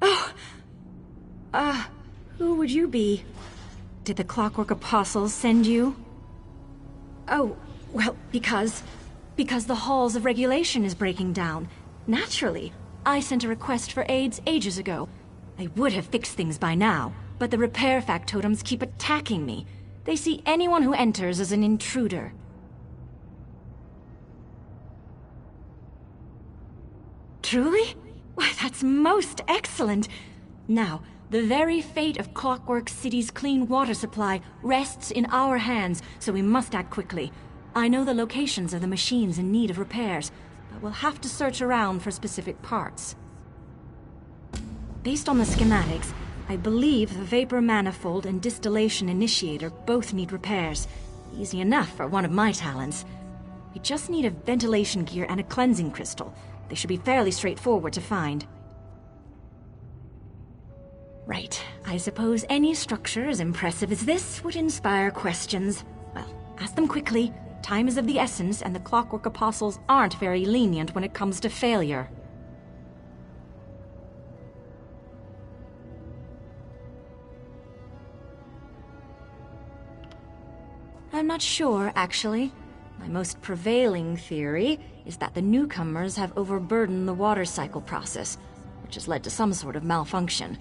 Oh! Who would you be? Did the Clockwork Apostles send you? Oh, well, because the halls of regulation is breaking down. Naturally. I sent a request for aids ages ago. I would have fixed things by now, but the repair factotums keep attacking me. They see anyone who enters as an intruder. Truly? Why, that's most excellent. Now, the very fate of Clockwork City's clean water supply rests in our hands, so we must act quickly. I know the locations of the machines in need of repairs, but we'll have to search around for specific parts. Based on the schematics, I believe the vapor manifold and distillation initiator both need repairs. Easy enough for one of my talents. We just need a ventilation gear and a cleansing crystal. They should be fairly straightforward to find. Right. I suppose any structure as impressive as this would inspire questions. Well, ask them quickly. Time is of the essence, and the Clockwork Apostles aren't very lenient when it comes to failure. I'm not sure, actually. My most prevailing theory is that the newcomers have overburdened the water cycle process, which has led to some sort of malfunction.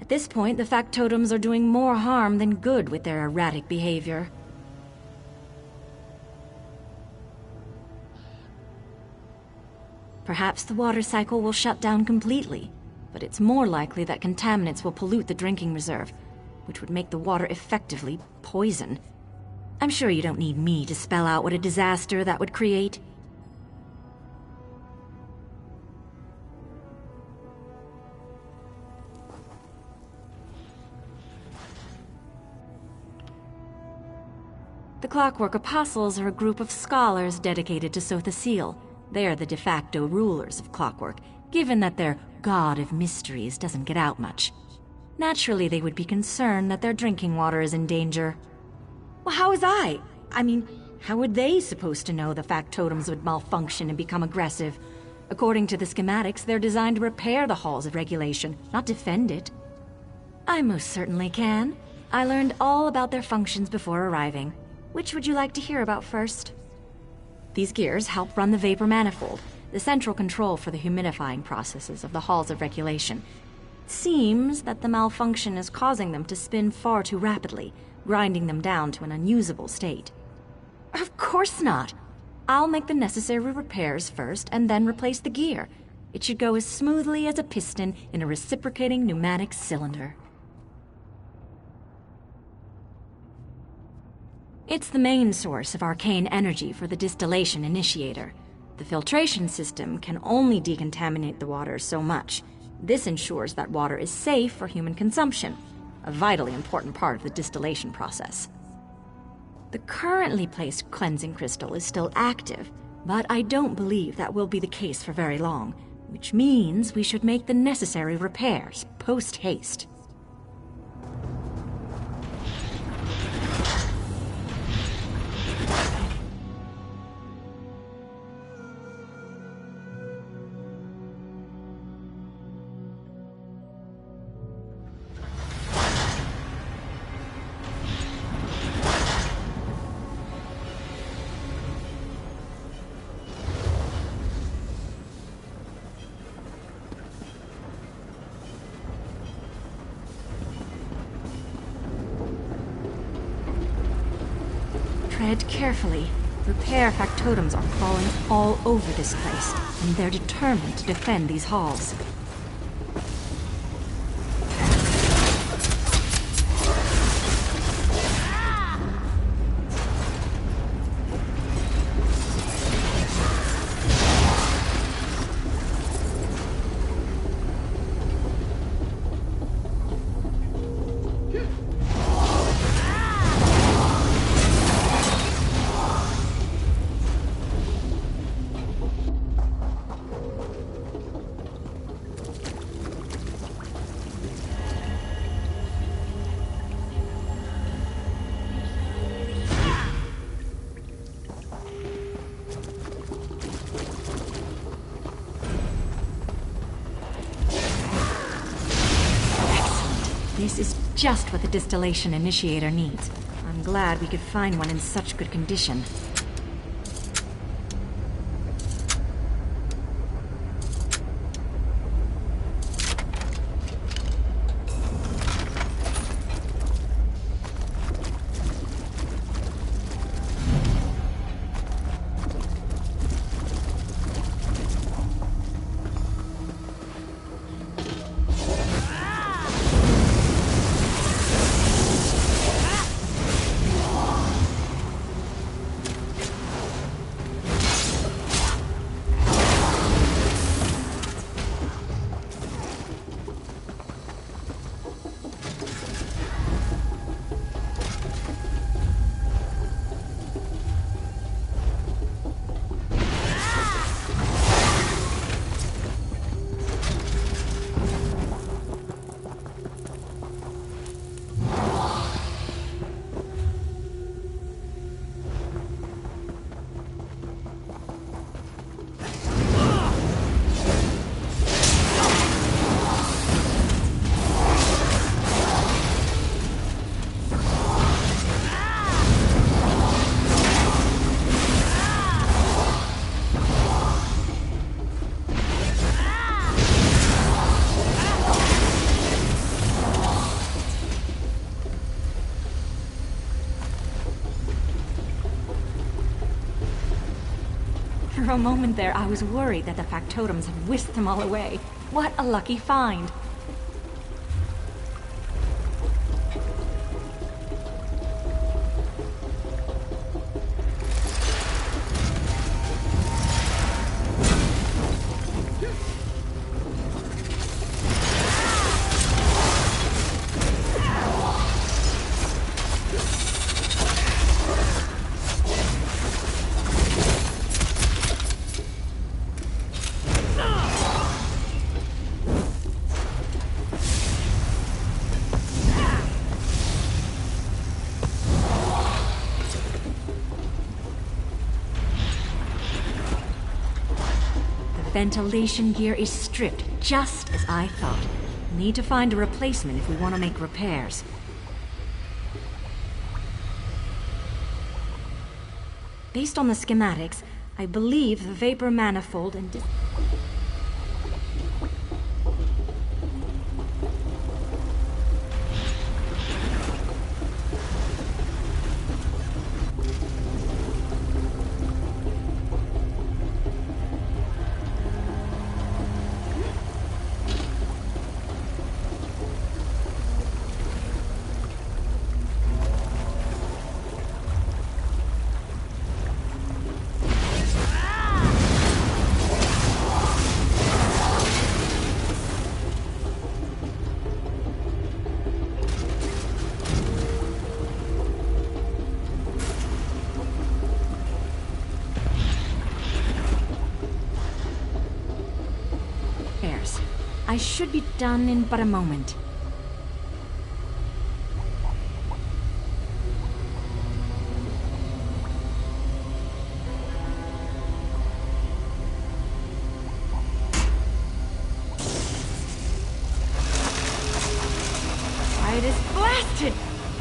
At this point, the factotums are doing more harm than good with their erratic behavior. Perhaps the water cycle will shut down completely, but it's more likely that contaminants will pollute the drinking reserve, which would make the water effectively poison. I'm sure you don't need me to spell out what a disaster that would create. The Clockwork Apostles are a group of scholars dedicated to Sotha Sil. They are the de facto rulers of Clockwork, given that their god of mysteries doesn't get out much. Naturally, they would be concerned that their drinking water is in danger. Well, how was I mean, how were they supposed to know the factotums would malfunction and become aggressive? According to the schematics, they're designed to repair the halls of regulation, not defend it. I most certainly can. I learned all about their functions before arriving. Which would you like to hear about first? These gears help run the vapor manifold, the central control for the humidifying processes of the halls of regulation. It seems that the malfunction is causing them to spin far too rapidly, grinding them down to an unusable state. Of course not! I'll make the necessary repairs first and then replace the gear. It should go as smoothly as a piston in a reciprocating pneumatic cylinder. It's the main source of arcane energy for the distillation initiator. The filtration system can only decontaminate the water so much. This ensures that water is safe for human consumption, a vitally important part of the distillation process. The currently placed cleansing crystal is still active, but I don't believe that will be the case for very long, which means we should make the necessary repairs post-haste. Tread carefully. Repair factotums are crawling all over this place, and they're determined to defend these halls. This is just what the distillation initiator needs. I'm glad we could find one in such good condition. a moment there, I was worried that the factotums had whisked them all away. What a lucky find. Ventilation gear is stripped, just as I thought. Need to find a replacement if we want to make repairs. Based on the schematics, I believe the vapor manifold and... I should be done in but a moment. It is blasted!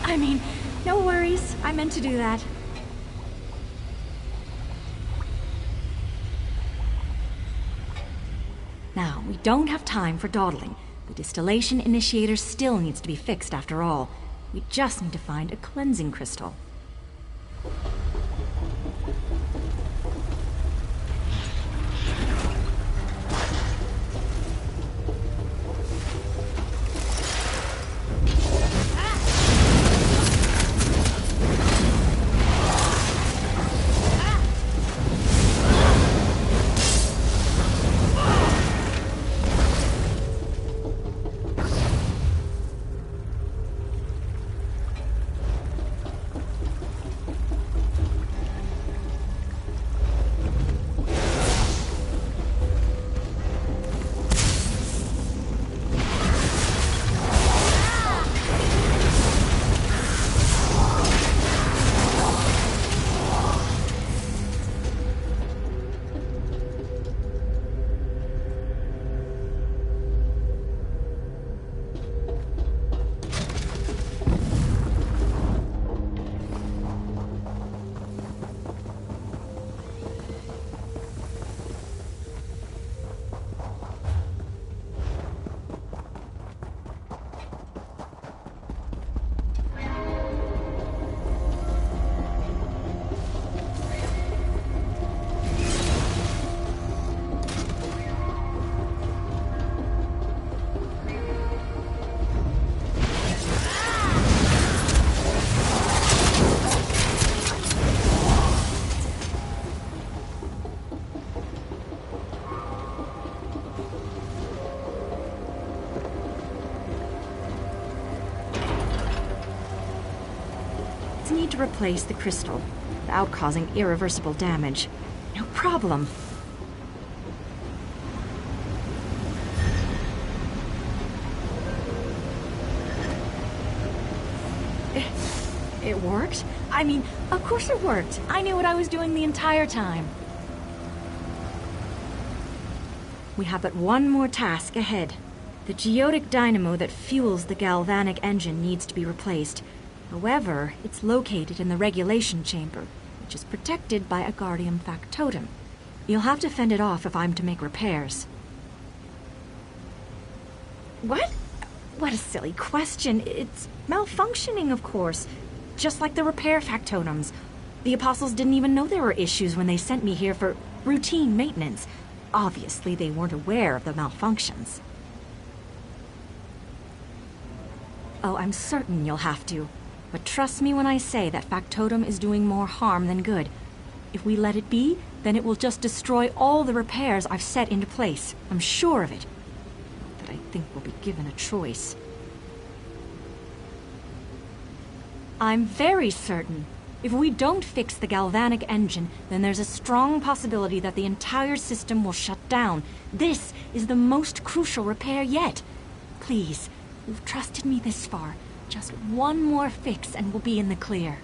I mean, no worries. I meant to do that. Now, we don't have time for dawdling. The distillation initiator still needs to be fixed after all. We just need to find a cleansing crystal. Need to replace the crystal without causing irreversible damage. No problem. It worked? I mean, of course it worked. I knew what I was doing the entire time. We have but one more task ahead. The geotic dynamo that fuels the galvanic engine needs to be replaced. However, it's located in the regulation chamber, which is protected by a guardian factotum. You'll have to fend it off if I'm to make repairs. What? What a silly question. It's malfunctioning, of course. Just like the repair factotums. The Apostles didn't even know there were issues when they sent me here for... routine maintenance. Obviously, they weren't aware of the malfunctions. Oh, I'm certain you'll have to. But trust me when I say that Factotum is doing more harm than good. If we let it be, then it will just destroy all the repairs I've set into place. I'm sure of it. Not that I think we'll be given a choice. I'm very certain. If we don't fix the galvanic engine, then there's a strong possibility that the entire system will shut down. This is the most crucial repair yet. Please, you've trusted me this far. Just one more fix and we'll be in the clear.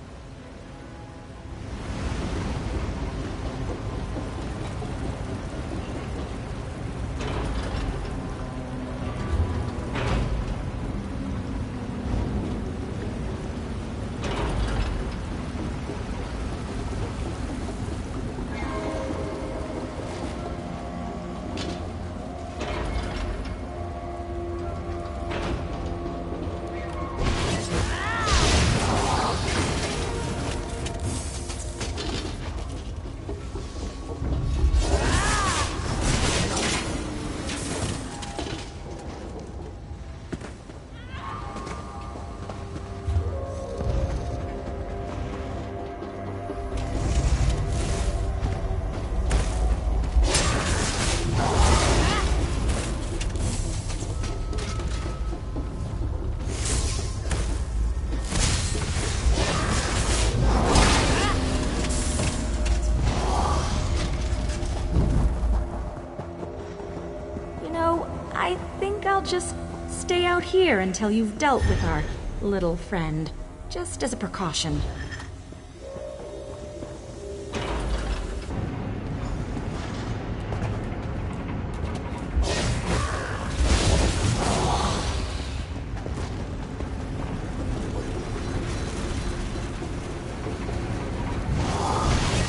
I think I'll just stay out here until you've dealt with our little friend, just as a precaution.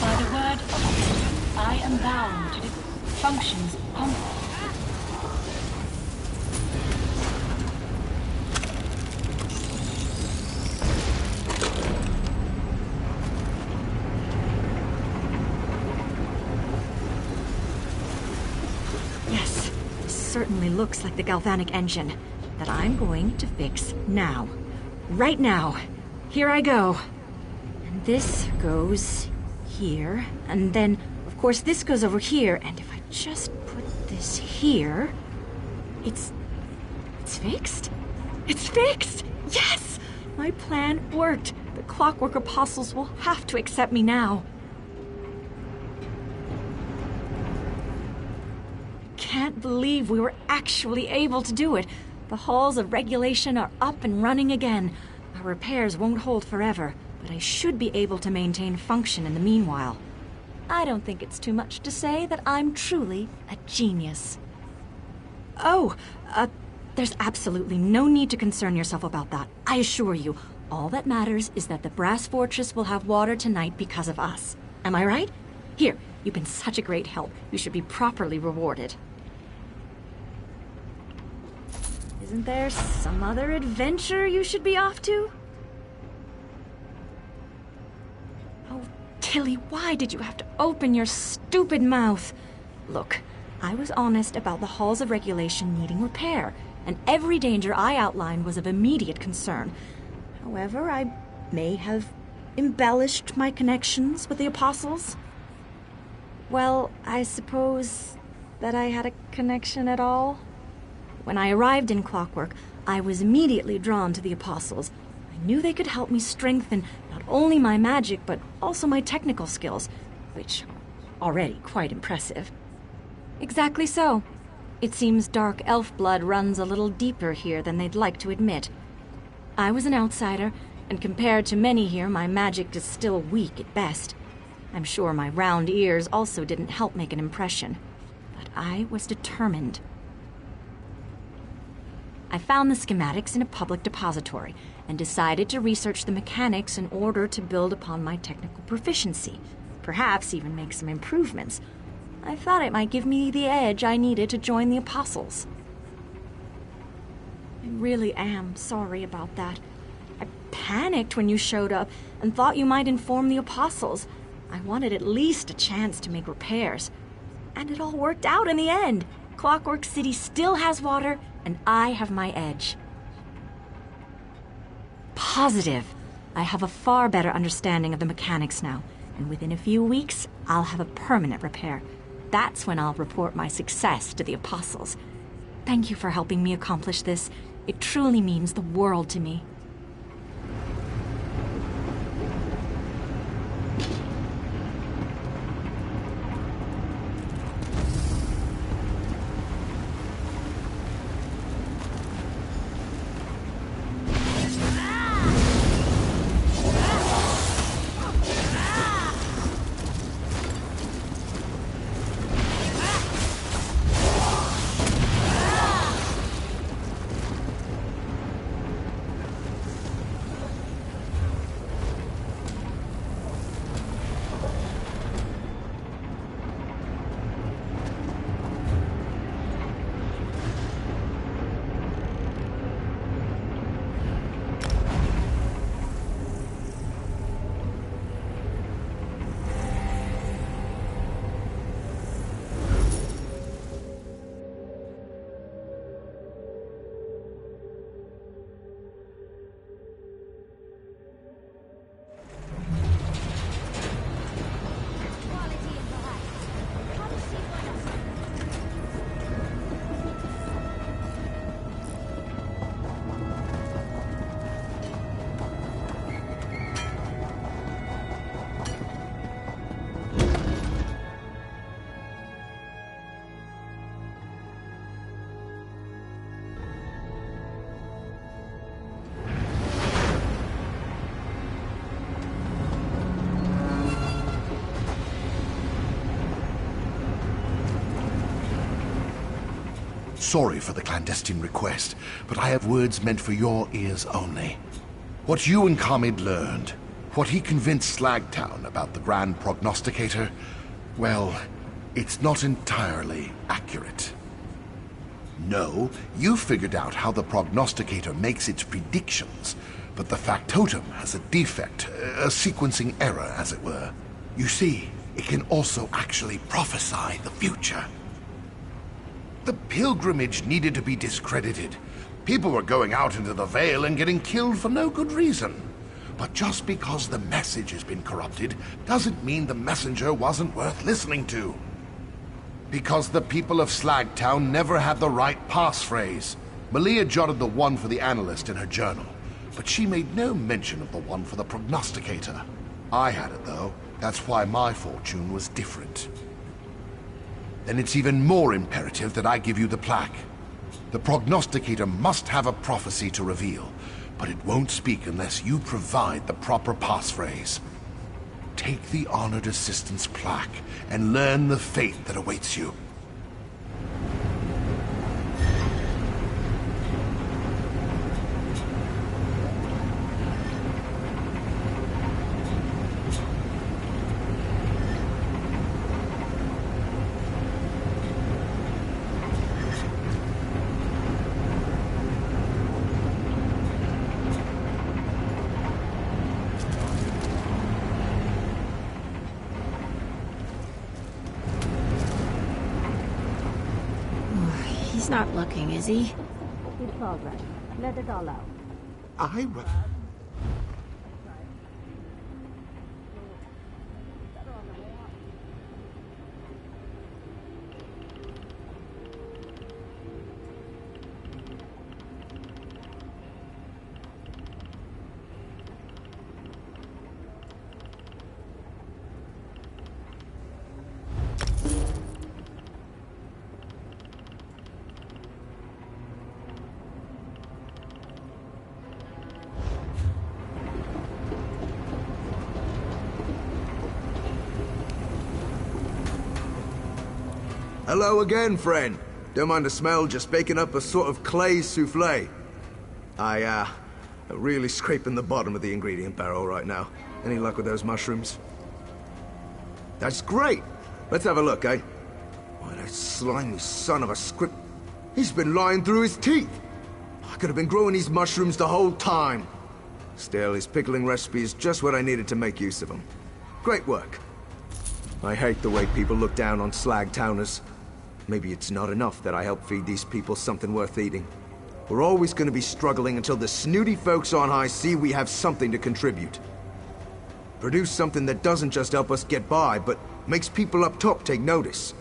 By the word of I am bound to the functions certainly looks like the galvanic engine that I'm going to fix now. Right now. Here I go. And this goes here, and then, of course, this goes over here, and if I just put this here... It's fixed? It's fixed! Yes! My plan worked. The Clockwork Apostles will have to accept me now. Can't believe we were actually able to do it. The halls of regulation are up and running again. Our repairs won't hold forever, but I should be able to maintain function in the meanwhile. I don't think it's too much to say that I'm truly a genius. Oh, there's absolutely no need to concern yourself about that. I assure you, all that matters is that the Brass Fortress will have water tonight because of us. Am I right? Here, you've been such a great help. You should be properly rewarded. Isn't there some other adventure you should be off to? Oh, Tilly, why did you have to open your stupid mouth? Look, I was honest about the halls of regulation needing repair, and every danger I outlined was of immediate concern. However, I may have embellished my connections with the Apostles. Well, I suppose that I had a connection at all. When I arrived in Clockwork, I was immediately drawn to the Apostles. I knew they could help me strengthen not only my magic, but also my technical skills, which are already quite impressive. Exactly so. It seems dark elf blood runs a little deeper here than they'd like to admit. I was an outsider, and compared to many here, my magic is still weak at best. I'm sure my round ears also didn't help make an impression. But I was determined. I found the schematics in a public depository and decided to research the mechanics in order to build upon my technical proficiency, perhaps even make some improvements. I thought it might give me the edge I needed to join the Apostles. I really am sorry about that. I panicked when you showed up and thought you might inform the Apostles. I wanted at least a chance to make repairs. And it all worked out in the end. Clockwork City still has water, and I have my edge. Positive. I have a far better understanding of the mechanics now, and within a few weeks, I'll have a permanent repair. That's when I'll report my success to the Apostles. Thank you for helping me accomplish this. It truly means the world to me. Sorry for the clandestine request, but I have words meant for your ears only. What you and Kamid learned, what he convinced Slagtown about the Grand Prognosticator, well, it's not entirely accurate. No, you figured out how the Prognosticator makes its predictions, but the factotum has a defect, a sequencing error, as it were. You see, it can also actually prophesy the future. The pilgrimage needed to be discredited. People were going out into the Vale and getting killed for no good reason. But just because the message has been corrupted doesn't mean the messenger wasn't worth listening to. Because the people of Slagtown never had the right passphrase. Malia jotted the one for the analyst in her journal, but she made no mention of the one for the prognosticator. I had it, though. That's why my fortune was different. Then it's even more imperative that I give you the plaque. The prognosticator must have a prophecy to reveal, but it won't speak unless you provide the proper passphrase. Take the honored assistant's plaque and learn the fate that awaits you. He's not looking, is he? It's all right. Let it all out. Hello again, friend. Don't mind the smell, just baking up a sort of clay souffle. I'm really scraping the bottom of the ingredient barrel right now. Any luck with those mushrooms? That's great. Let's have a look, eh? Why, that slimy son of a script... He's been lying through his teeth. I could have been growing these mushrooms the whole time. Still, his pickling recipe is just what I needed to make use of them. Great work. I hate the way people look down on Slag Towners. Maybe it's not enough that I help feed these people something worth eating. We're always going to be struggling until the snooty folks on high see we have something to contribute. Produce something that doesn't just help us get by, but makes people up top take notice.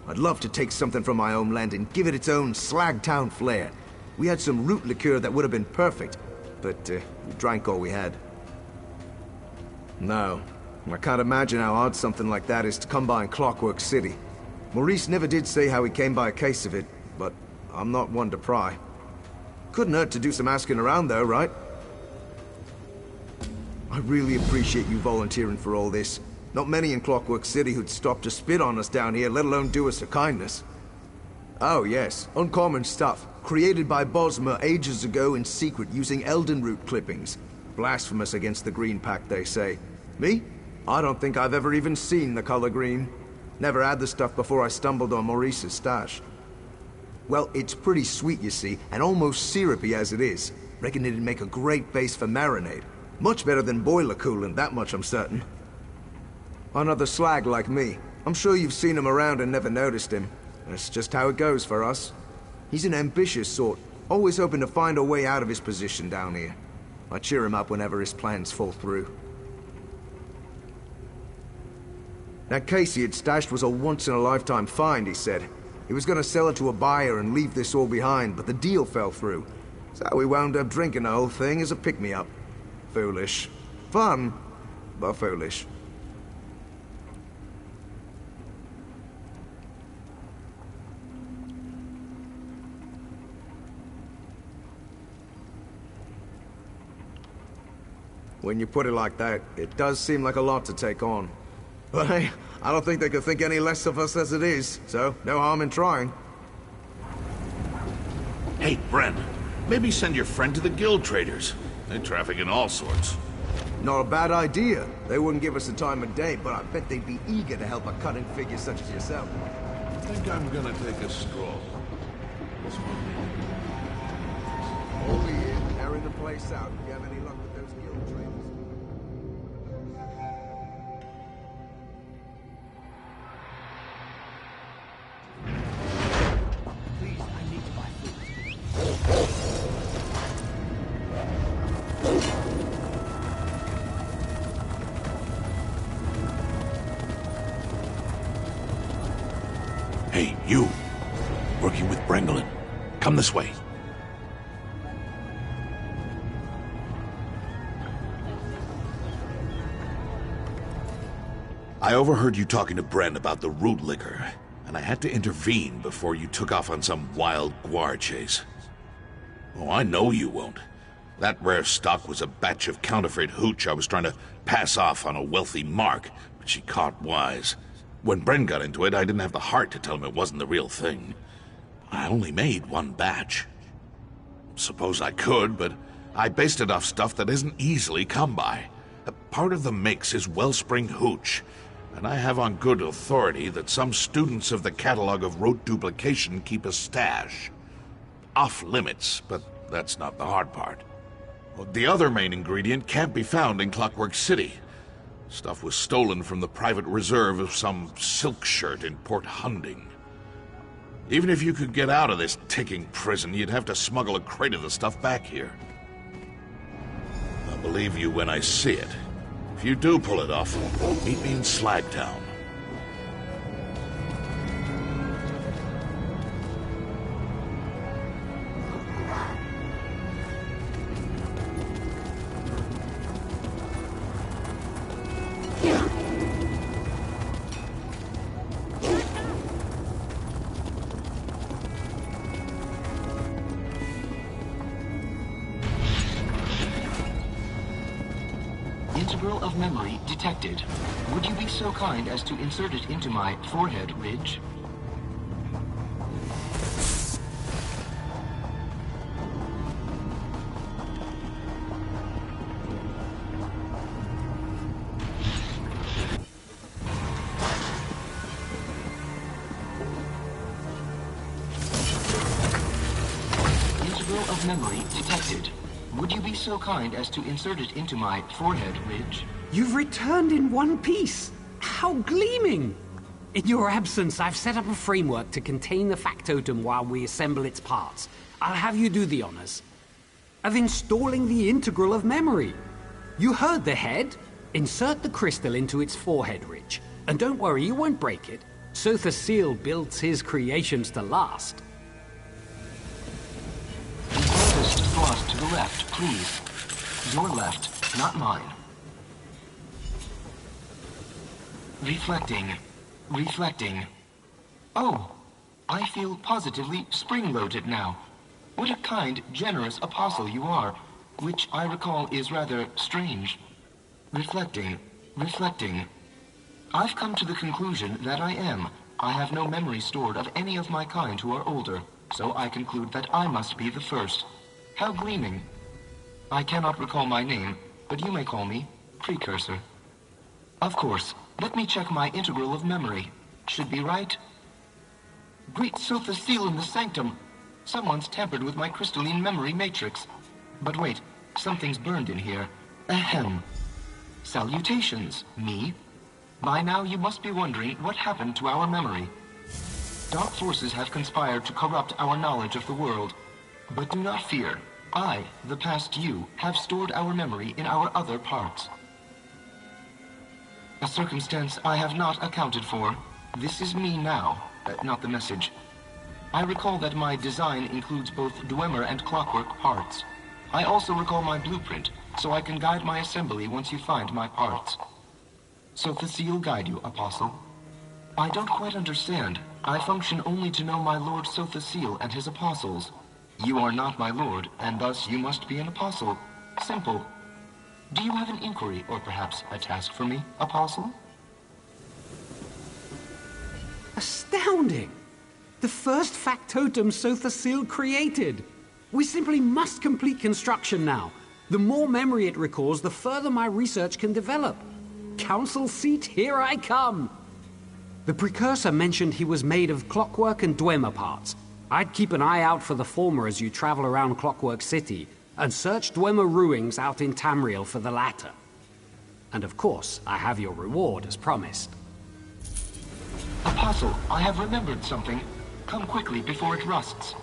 I'd love to take something from my homeland and give it its own Slag Town flair. We had some root liqueur that would have been perfect, but we drank all we had. No, I can't imagine how hard something like that is to come by in Clockwork City. Maurice never did say how he came by a case of it, but I'm not one to pry. Couldn't hurt to do some asking around though, right? I really appreciate you volunteering for all this. Not many in Clockwork City who'd stop to spit on us down here, let alone do us a kindness. Oh yes, uncommon stuff. Created by Bosmer ages ago in secret using Eldenroot clippings. Blasphemous against the Green Pact, they say. Me? I don't think I've ever even seen the color green. Never had the stuff before I stumbled on Maurice's stash. Well, it's pretty sweet, you see, and almost syrupy as it is. Reckon it'd make a great base for marinade. Much better than boiler coolant, that much I'm certain. Another slag like me. I'm sure you've seen him around and never noticed him. That's just how it goes for us. He's an ambitious sort, always hoping to find a way out of his position down here. I cheer him up whenever his plans fall through. That case he had stashed was a once-in-a-lifetime find, he said. He was gonna sell it to a buyer and leave this all behind, but the deal fell through. So we wound up drinking the whole thing as a pick-me-up. Foolish. Fun, but foolish. When you put it like that, it does seem like a lot to take on. But hey, I don't think they could think any less of us as it is, so no harm in trying. Hey, Bren, maybe send your friend to the guild traders. They traffic in all sorts. Not a bad idea. They wouldn't give us the time of day, but I bet they'd be eager to help a cutting figure such as yourself. I think I'm gonna take a stroll. Over here, airing the place out. If you have any luck with those guild traders. Please, I need to buy food. Hey, you! Working with Brengelin. Come this way. I overheard you talking to Bren about the root liquor, and I had to intervene before you took off on some wild guar chase. Oh, I know you won't. That rare stock was a batch of counterfeit hooch I was trying to pass off on a wealthy mark, but she caught wise. When Bren got into it, I didn't have the heart to tell him it wasn't the real thing. I only made one batch. Suppose I could, but I based it off stuff that isn't easily come by. A part of the mix is Wellspring hooch, and I have on good authority that some students of the catalog of rote duplication keep a stash. Off limits, but that's not the hard part. The other main ingredient can't be found in Clockwork City. Stuff was stolen from the private reserve of some silk shirt in Port Hunding. Even if you could get out of this ticking prison, you'd have to smuggle a crate of the stuff back here. I'll believe you when I see it. If you do pull it off, meet me in Slagtown. Integral of memory detected. Would you be so kind as to insert it into my forehead ridge? Integral of memory detected. Would you be so kind as to insert it into my forehead ridge? You've returned in one piece. How gleaming! In your absence, I've set up a framework to contain the factotum while we assemble its parts. I'll have you do the honors. Of installing the integral of memory. You heard the head? Insert the crystal into its forehead ridge. And don't worry, you won't break it. Sotha Seal builds his creations to last. The farthest thrust to the left, please. Your left, not mine. Reflecting. Reflecting. Oh, I feel positively spring-loaded now. What a kind, generous apostle you are, which I recall is rather strange. Reflecting. Reflecting. I've come to the conclusion that I am. I have no memory stored of any of my kind who are older, so I conclude that I must be the first. How gleaming. I cannot recall my name, but you may call me Precursor. Of course, let me check my integral of memory. Should be right. Great Sotha Seal in the sanctum. Someone's tampered with my crystalline memory matrix. But wait, something's burned in here. Ahem. Salutations, me. By now you must be wondering what happened to our memory. Dark forces have conspired to corrupt our knowledge of the world. But do not fear. I, the past you, have stored our memory in our other parts. A circumstance I have not accounted for. This is me now, not the message. I recall that my design includes both Dwemer and Clockwork parts. I also recall my blueprint, so I can guide my assembly once you find my parts. Sotha Seal guide you, Apostle. I don't quite understand. I function only to know my Lord Sotha Seal and his apostles. You are not my lord, and thus you must be an apostle. Simple. Do you have an inquiry, or perhaps a task for me, Apostle? Astounding! The first factotum Sotha Seal created! We simply must complete construction now. The more memory it recalls, the further my research can develop. Council seat, here I come! The precursor mentioned he was made of Clockwork and Dwemer parts. I'd keep an eye out for the former as you travel around Clockwork City, and search Dwemer ruins out in Tamriel for the latter. And of course, I have your reward as promised. Apostle, I have remembered something. Come quickly before it rusts.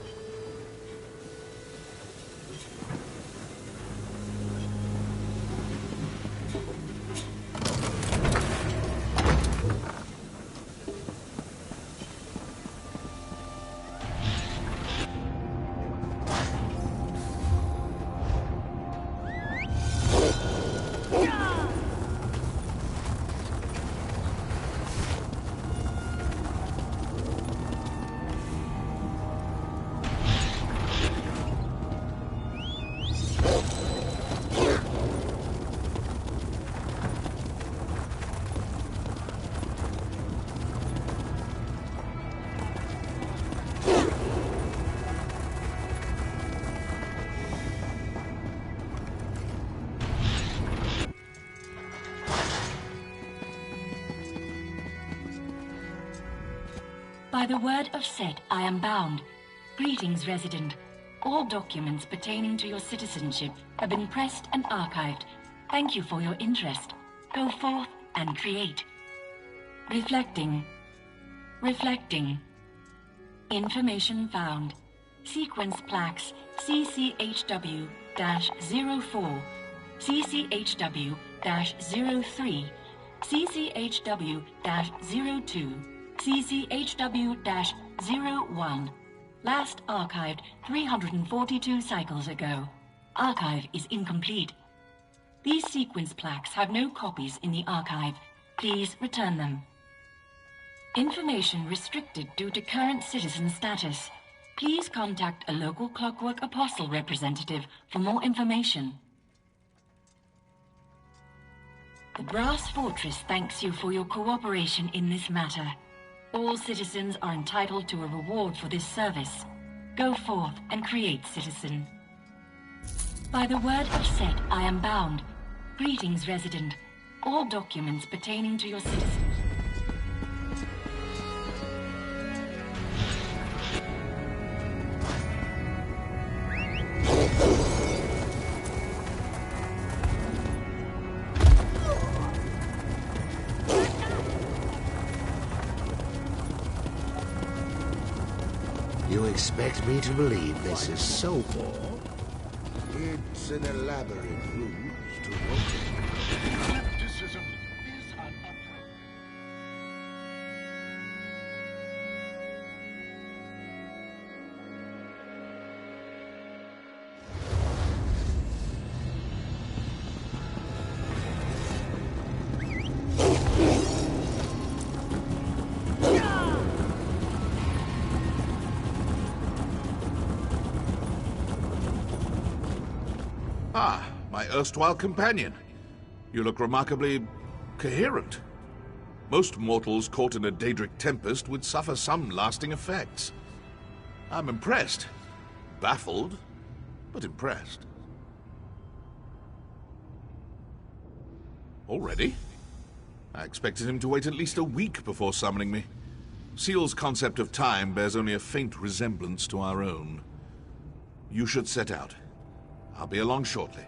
By the word of Set, I am bound. Greetings, resident. All documents pertaining to your citizenship have been pressed and archived. Thank you for your interest. Go forth and create. Reflecting. Reflecting. Information found. Sequence plaques CCHW-04, CCHW-03, CCHW-02, CCHW-01. Last archived 342 cycles ago. Archive is incomplete. These sequence plaques have no copies in the archive. Please return them. Information restricted due to current citizen status. Please contact a local Clockwork Apostle representative for more information. The Brass Fortress thanks you for your cooperation in this matter. All citizens are entitled to a reward for this service. Go forth and create, citizen. By the word of Set, I am bound. Greetings, resident. All documents pertaining to your citizens. expect me to believe this is so poor? It's an elaborate ruse to rotate. Skepticism is an Ah, my erstwhile companion. You look remarkably coherent. Most mortals caught in a Daedric tempest would suffer some lasting effects. I'm impressed. Baffled, but impressed. Already? I expected him to wait at least a week before summoning me. Seal's concept of time bears only a faint resemblance to our own. You should set out. I'll be along shortly.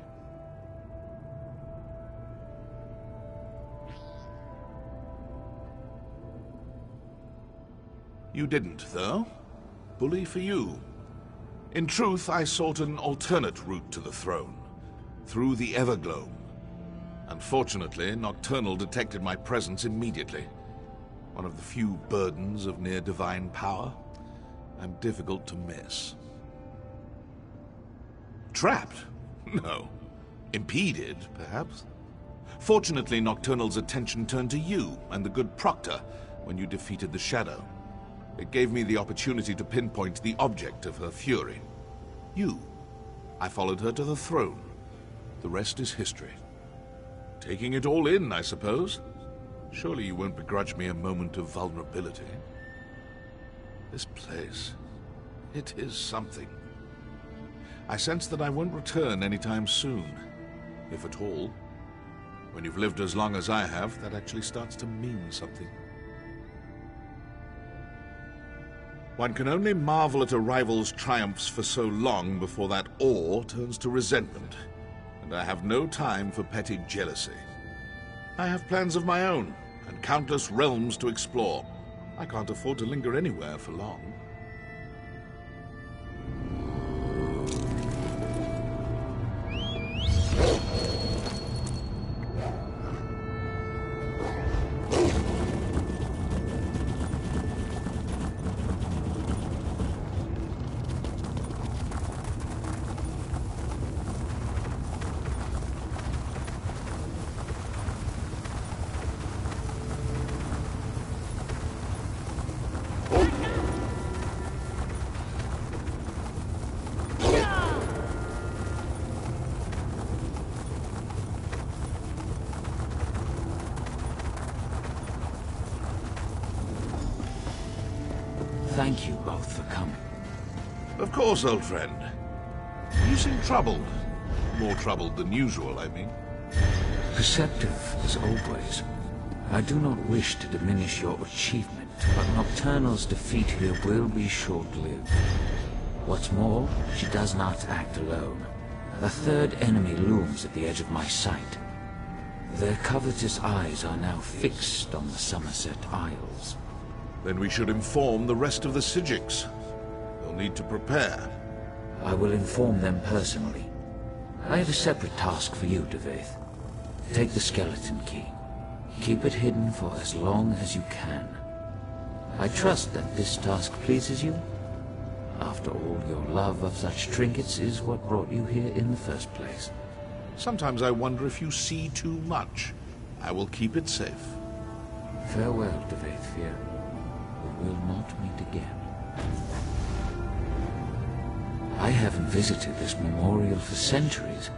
You didn't, though. Bully for you. In truth, I sought an alternate route to the throne, through the Evergloam. Unfortunately, Nocturnal detected my presence immediately. One of the few burdens of near-divine power, and difficult to miss. Trapped? No. Impeded, perhaps? Fortunately, Nocturnal's attention turned to you and the good Proctor when you defeated the Shadow. It gave me the opportunity to pinpoint the object of her fury. You. I followed her to the throne. The rest is history. Taking it all in, I suppose. Surely you won't begrudge me a moment of vulnerability. This place, it is something. I sense that I won't return anytime soon, if at all. When you've lived as long as I have, that actually starts to mean something. One can only marvel at a rival's triumphs for so long before that awe turns to resentment, and I have no time for petty jealousy. I have plans of my own, and countless realms to explore. I can't afford to linger anywhere for long. Thank you both for coming. Of course, old friend. You seem troubled. More troubled than usual, I mean. Perceptive, as always. I do not wish to diminish your achievement, but Nocturnal's defeat here will be short-lived. What's more, she does not act alone. A third enemy looms at the edge of my sight. Their covetous eyes are now fixed on the Summerset Isles. Then we should inform the rest of the Sijiks. They'll need to prepare. I will inform them personally. I have a separate task for you, Devaith. Take the skeleton key. Keep it hidden for as long as you can. I trust that this task pleases you. After all, your love of such trinkets is what brought you here in the first place. Sometimes I wonder if you see too much. I will keep it safe. Farewell, Devaith. We will not meet again. I haven't visited this memorial for centuries,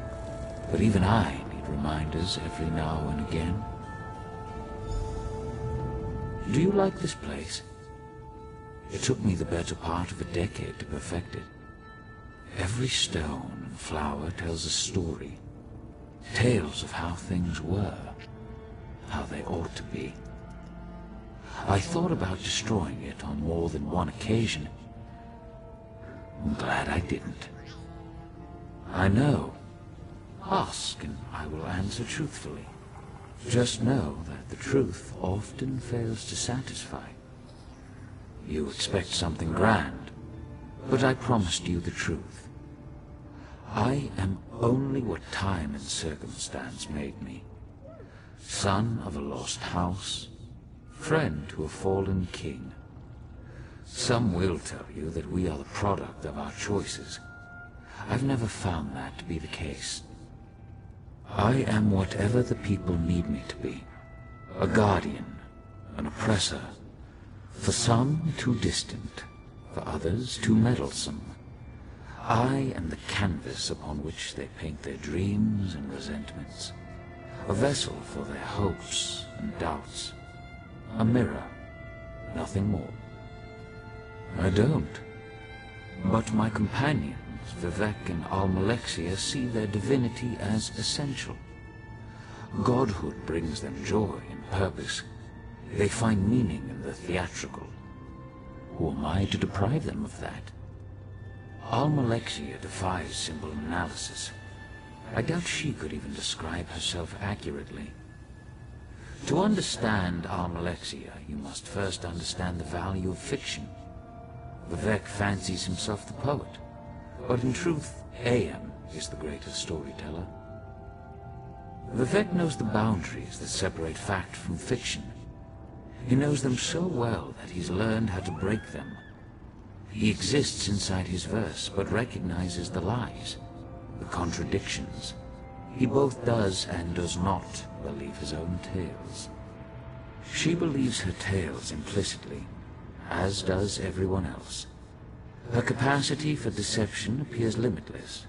but even I need reminders every now and again. Do you like this place? It took me the better part of a decade to perfect it. Every stone and flower tells a story. Tales of how things were, how they ought to be. I thought about destroying it on more than one occasion. I'm glad I didn't. I know. Ask and I will answer truthfully. Just know that the truth often fails to satisfy. You expect something grand, But I promised you the truth. I am only what time and circumstance made me. Son of a lost house, friend to a fallen king. Some will tell you that we are the product of our choices. I've never found that to be the case. I am whatever the people need me to be. A guardian, an oppressor. For some, too distant. For others, too meddlesome. I am the canvas upon which they paint their dreams and resentments. A vessel for their hopes and doubts. A mirror, nothing more. I don't. But my companions, Vivek and Almalexia, see their divinity as essential. Godhood brings them joy and purpose. They find meaning in the theatrical. Who am I to deprive them of that? Almalexia defies simple analysis. I doubt she could even describe herself accurately. To understand Almalexia, you must first understand the value of fiction. Vivek fancies himself the poet, but in truth, AM is the greatest storyteller. Vivek knows the boundaries that separate fact from fiction. He knows them so well that he's learned how to break them. He exists inside his verse, but recognizes the lies, the contradictions. He both does and does not believe his own tales. She believes her tales implicitly, as does everyone else. Her capacity for deception appears limitless.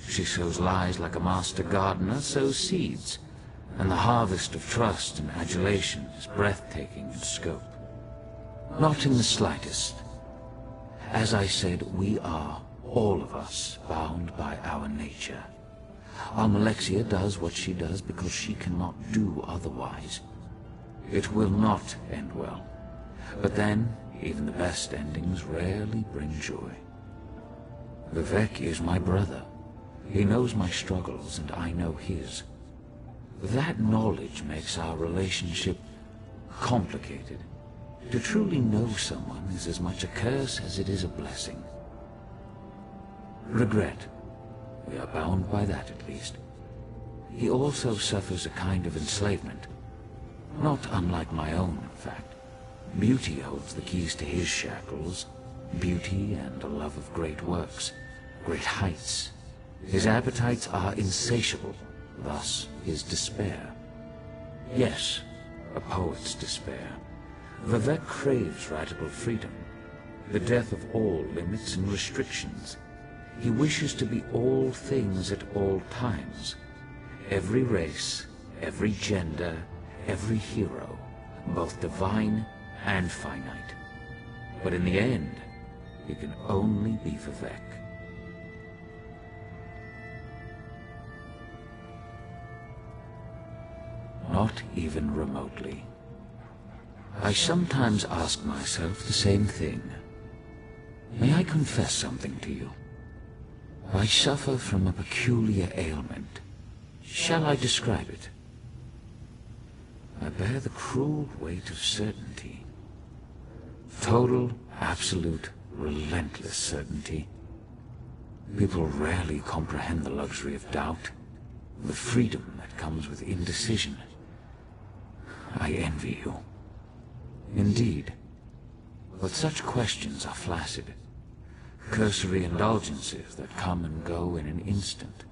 She sows lies like a master gardener sows seeds, and the harvest of trust and adulation is breathtaking in scope. Not in the slightest. As I said, we are, all of us, bound by our nature. Almalexia does what she does because she cannot do otherwise. It will not end well. But then, even the best endings rarely bring joy. Vivek is my brother. He knows my struggles, and I know his. That knowledge makes our relationship complicated. To truly know someone is as much a curse as it is a blessing. Regret. We are bound by that, at least. He also suffers a kind of enslavement. Not unlike my own, in fact. Beauty holds the keys to his shackles. Beauty and a love of great works, great heights. His appetites are insatiable, thus his despair. Yes, a poet's despair. Vivek craves radical freedom, the death of all limits and restrictions. He wishes to be all things at all times. Every race, every gender, every hero, both divine and finite. But in the end, he can only be Vivek. Not even remotely. I sometimes ask myself the same thing. May I confess something to you? I suffer from a peculiar ailment. Shall I describe it? I bear the cruel weight of certainty. Total, absolute, relentless certainty. People rarely comprehend the luxury of doubt, the freedom that comes with indecision. I envy you. Indeed. But such questions are flaccid, cursory indulgences that come and go in an instant.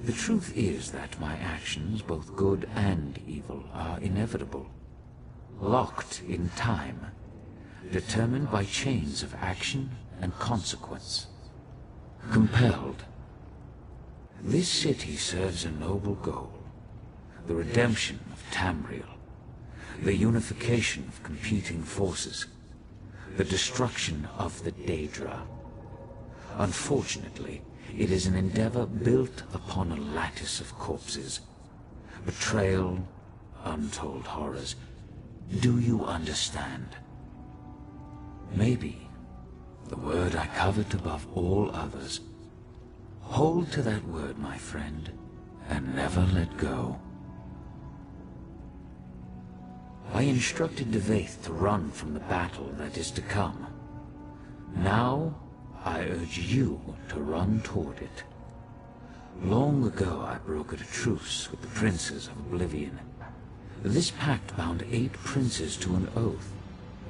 The truth is that my actions, both good and evil, are inevitable, locked in time, determined by chains of action and consequence, compelled. This city serves a noble goal, the redemption of Tamriel, the unification of competing forces, the destruction of the Daedra. Unfortunately, it is an endeavor built upon a lattice of corpses. Betrayal, untold horrors. Do you understand? Maybe, the word I covet above all others. Hold to that word, my friend, and never let go. I instructed Devaith to run from the battle that is to come. Now, I urge you to run toward it. Long ago I brokered a truce with the princes of Oblivion. This pact bound 8 princes to an oath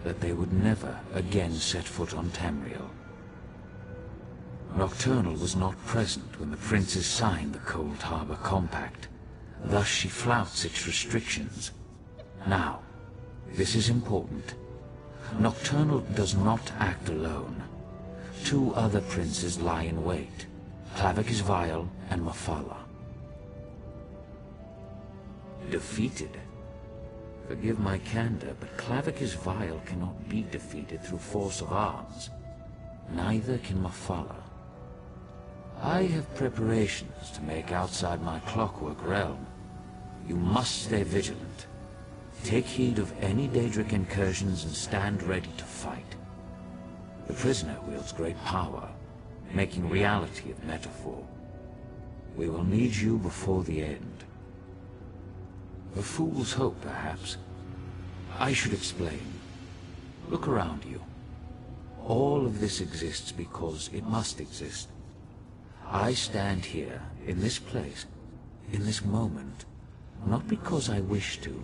that they would never again set foot on Tamriel. Nocturnal was not present when the princes signed the Cold Harbor Compact. Thus she flouts its restrictions. Now, this is important. Nocturnal does not act alone. 2 other princes lie in wait, Clavicus Vile and Mafala. Defeated? Forgive my candor, but Clavicus Vile cannot be defeated through force of arms. Neither can Mafala. I have preparations to make outside my clockwork realm. You must stay vigilant. Take heed of any Daedric incursions and stand ready to fight. The prisoner wields great power, making reality of metaphor. We will need you before the end. A fool's hope, perhaps. I should explain. Look around you. All of this exists because it must exist. I stand here, in this place, in this moment, not because I wish to,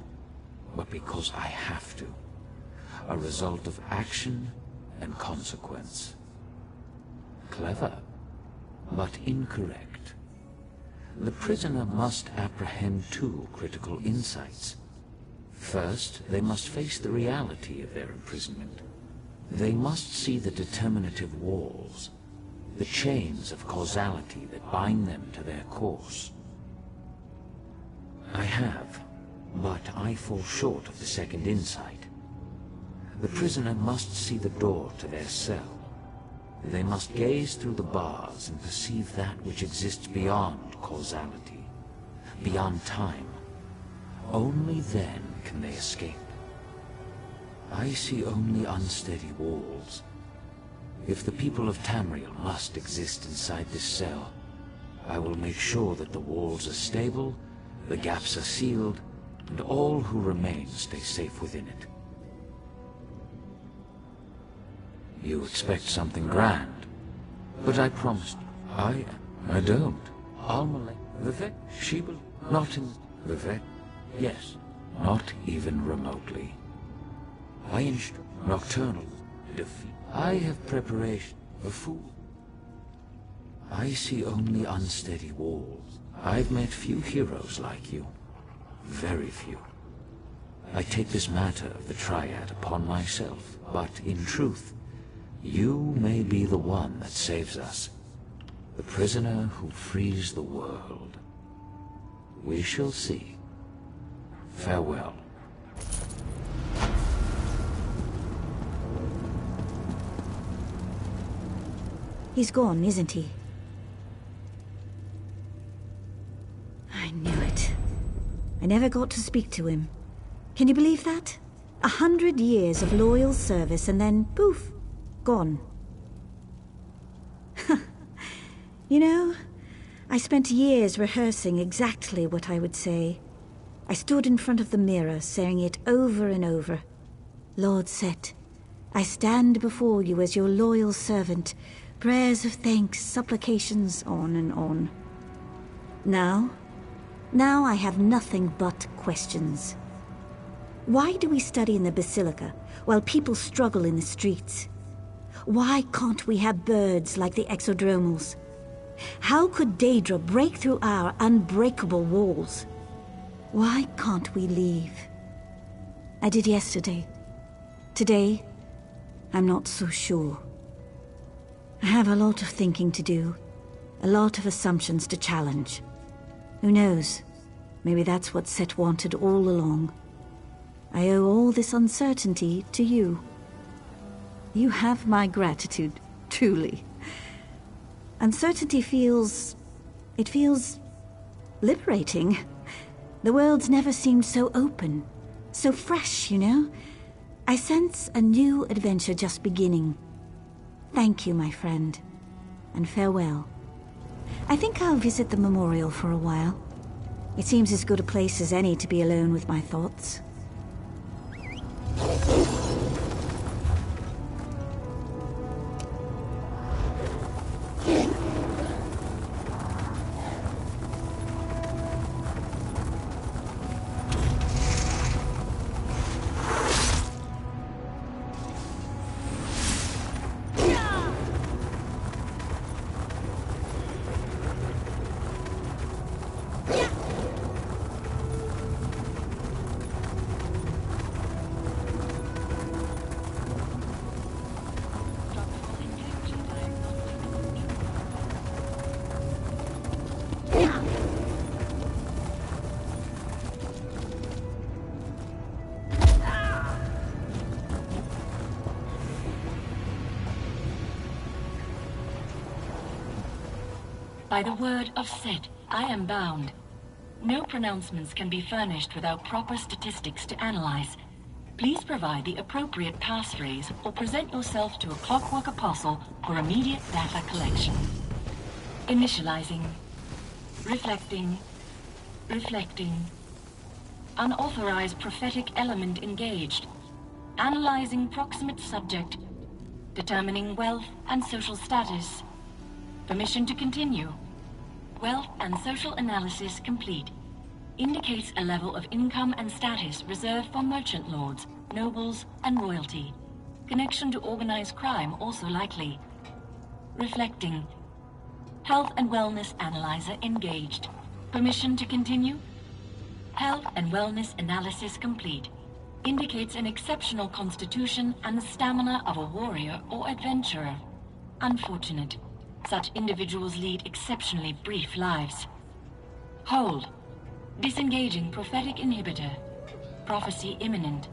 but because I have to. A result of action and consequence. Clever, but incorrect. The prisoner must apprehend 2 critical insights. First, they must face the reality of their imprisonment. They must see the determinative walls, the chains of causality that bind them to their course. I have, but I fall short of the second insight. The prisoner must see the door to their cell. They must gaze through the bars and perceive that which exists beyond causality, beyond time. Only then can they escape. I see only unsteady walls. If the people of Tamriel must exist inside this cell, I will make sure that the walls are stable, the gaps are sealed, and all who remain stay safe within it. You expect something grand, but I promised you, I don't. Almalek, Vivek, Shebel, not in Vivek, yes, not even remotely. I instruct Nocturnal defeat. I have preparation, a fool. I see only unsteady walls. I've met few heroes like you. Very few. I take this matter of the Triad upon myself, but in truth, you may be the one that saves us. The prisoner who frees the world. We shall see. Farewell. He's gone, isn't he? I knew it. I never got to speak to him. Can you believe that? 100 years of loyal service and then, poof, gone. You know, I spent years rehearsing exactly what I would say. I stood in front of the mirror, saying it over and over. Lord Set, I stand before you as your loyal servant. Prayers of thanks, supplications, on and on. Now I have nothing but questions. Why do we study in the Basilica while people struggle in the streets? Why can't we have birds like the Exodromals? How could Daedra break through our unbreakable walls? Why can't we leave? I did yesterday. Today, I'm not so sure. I have a lot of thinking to do, a lot of assumptions to challenge. Who knows? Maybe that's what Set wanted all along. I owe all this uncertainty to you. You have my gratitude, truly. Uncertainty feels liberating. The world's never seemed so open, so fresh, you know? I sense a new adventure just beginning. Thank you, my friend, and farewell. I think I'll visit the memorial for a while. It seems as good a place as any to be alone with my thoughts. By the word of Set, I am bound. No pronouncements can be furnished without proper statistics to analyze. Please provide the appropriate passphrase or present yourself to a Clockwork Apostle for immediate data collection. Initializing. Reflecting. Reflecting. Unauthorized prophetic element engaged. Analyzing proximate subject. Determining wealth and social status. Permission to continue. Wealth and social analysis complete. Indicates a level of income and status reserved for merchant lords, nobles, and royalty. Connection to organized crime also likely. Reflecting. Health and wellness analyzer engaged. Permission to continue? Health and wellness analysis complete. Indicates an exceptional constitution and the stamina of a warrior or adventurer. Unfortunate. Such individuals lead exceptionally brief lives. Hold. Disengaging prophetic inhibitor. Prophecy imminent.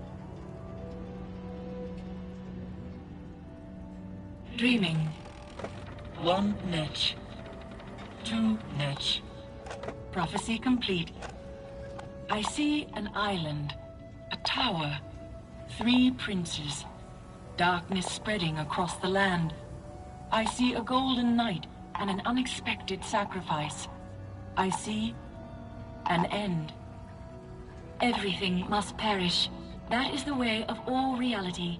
Dreaming. 1 niche. 2 niche. Prophecy complete. I see an island. A tower. 3 princes. Darkness spreading across the land. I see a golden night and an unexpected sacrifice. I see an end. Everything must perish. That is the way of all reality.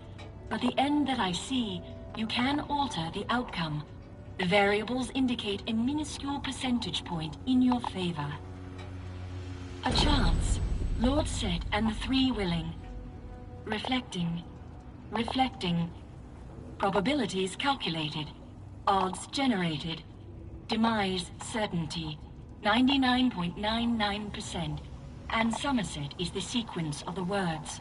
But the end that I see, you can alter the outcome. The variables indicate a minuscule percentage point in your favor. A chance. Lord Set and the 3 willing. Reflecting. Reflecting. Probabilities calculated. Odds generated. Demise certainty. 99.99%. And Summerset is the sequence of the words.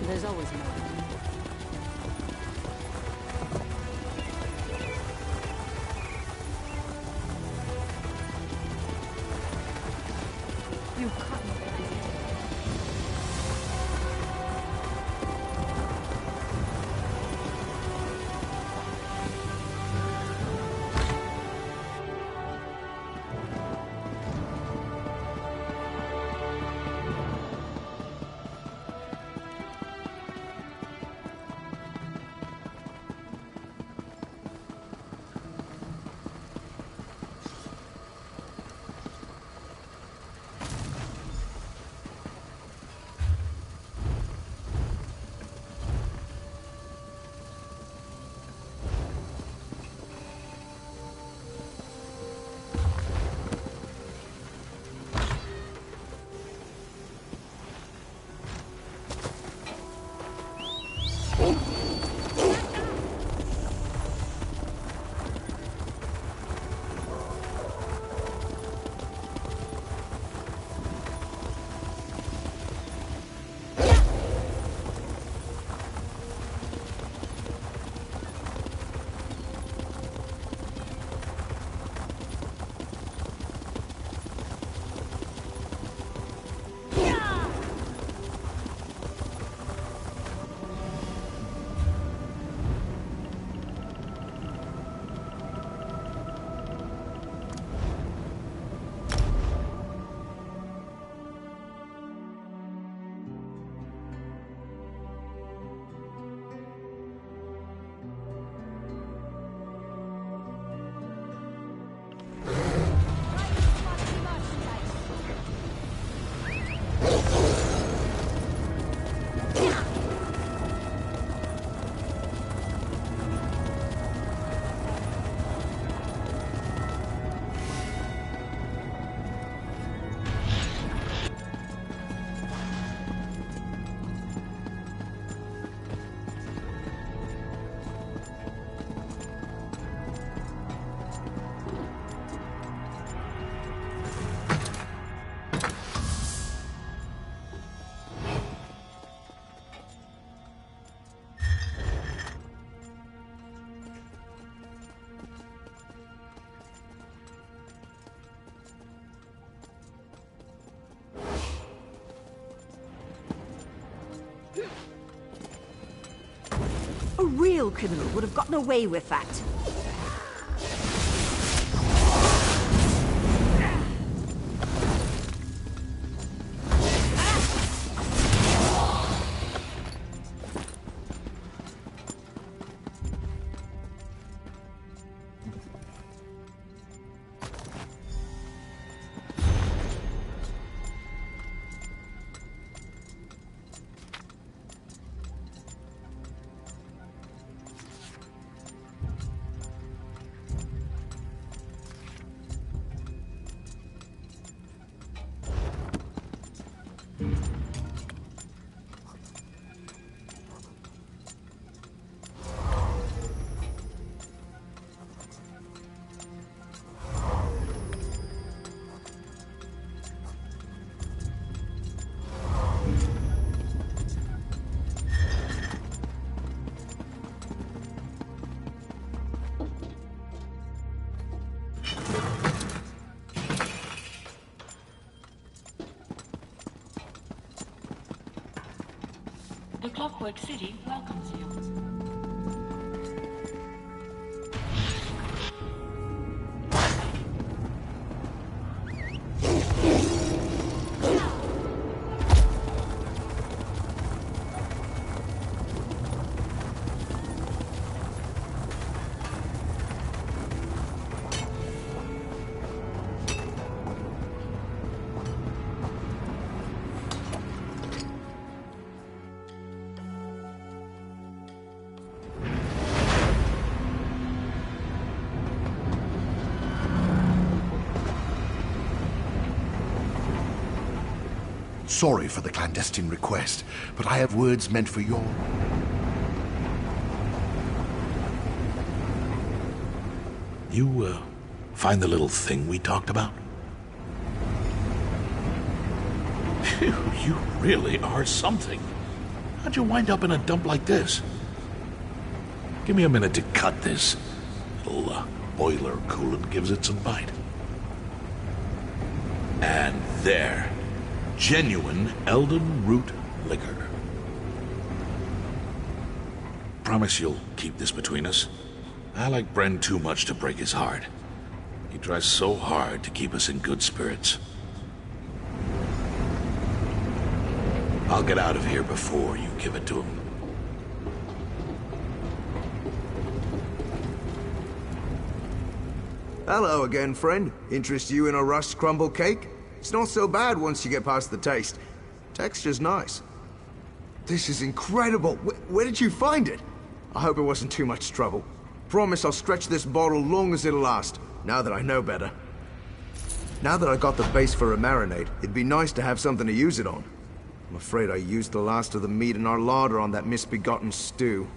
There's always more. You caught me. single criminal would have gotten away with that. The Clockwork City welcomes you. Sorry for the clandestine request, but I have words meant for your... You, find the little thing we talked about? Phew, you really are something. How'd you wind up in a dump like this? Give me a minute to cut this. Little, boiler coolant gives it some bite. And there. Genuine Elden Root liquor. Promise you'll keep this between us? I like Bren too much to break his heart. He tries so hard to keep us in good spirits. I'll get out of here before you give it to him. Hello again, friend. Interest you in a rust crumble cake? It's not so bad once you get past the taste. Texture's nice. This is incredible. Where did you find it? I hope it wasn't too much trouble. Promise I'll stretch this bottle long as it'll last, now that I know better. Now that I got the base for a marinade, it'd be nice to have something to use it on. I'm afraid I used the last of the meat in our larder on that misbegotten stew.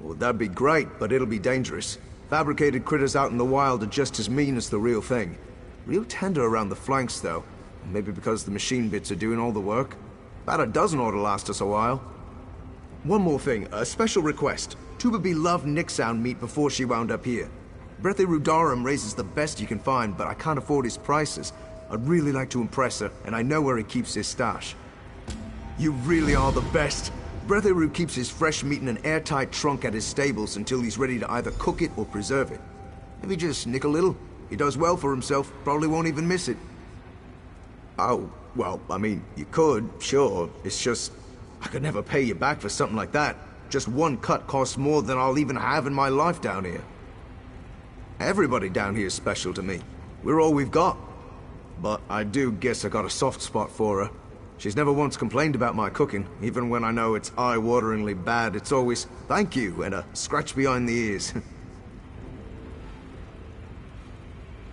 Well, that'd be great, but it'll be dangerous. Fabricated critters out in the wild are just as mean as the real thing. Real tender around the flanks, though. Maybe because the machine bits are doing all the work. About a dozen ought to last us a while. One more thing, a special request. Tuba B loved Nixound meat before she wound up here. Brethi Rudarum raises the best you can find, but I can't afford his prices. I'd really like to impress her, and I know where he keeps his stash. You really are the best. Brethi keeps his fresh meat in an airtight trunk at his stables until he's ready to either cook it or preserve it. Maybe just nick a little. He does well for himself, probably won't even miss it. Oh, well, I mean, you could, sure. It's just, I could never pay you back for something like that. Just one cut costs more than I'll even have in my life down here. Everybody down here is special to me. We're all we've got. But I do guess I got a soft spot for her. She's never once complained about my cooking. Even when I know it's eye-wateringly bad, it's always, thank you, and a scratch behind the ears.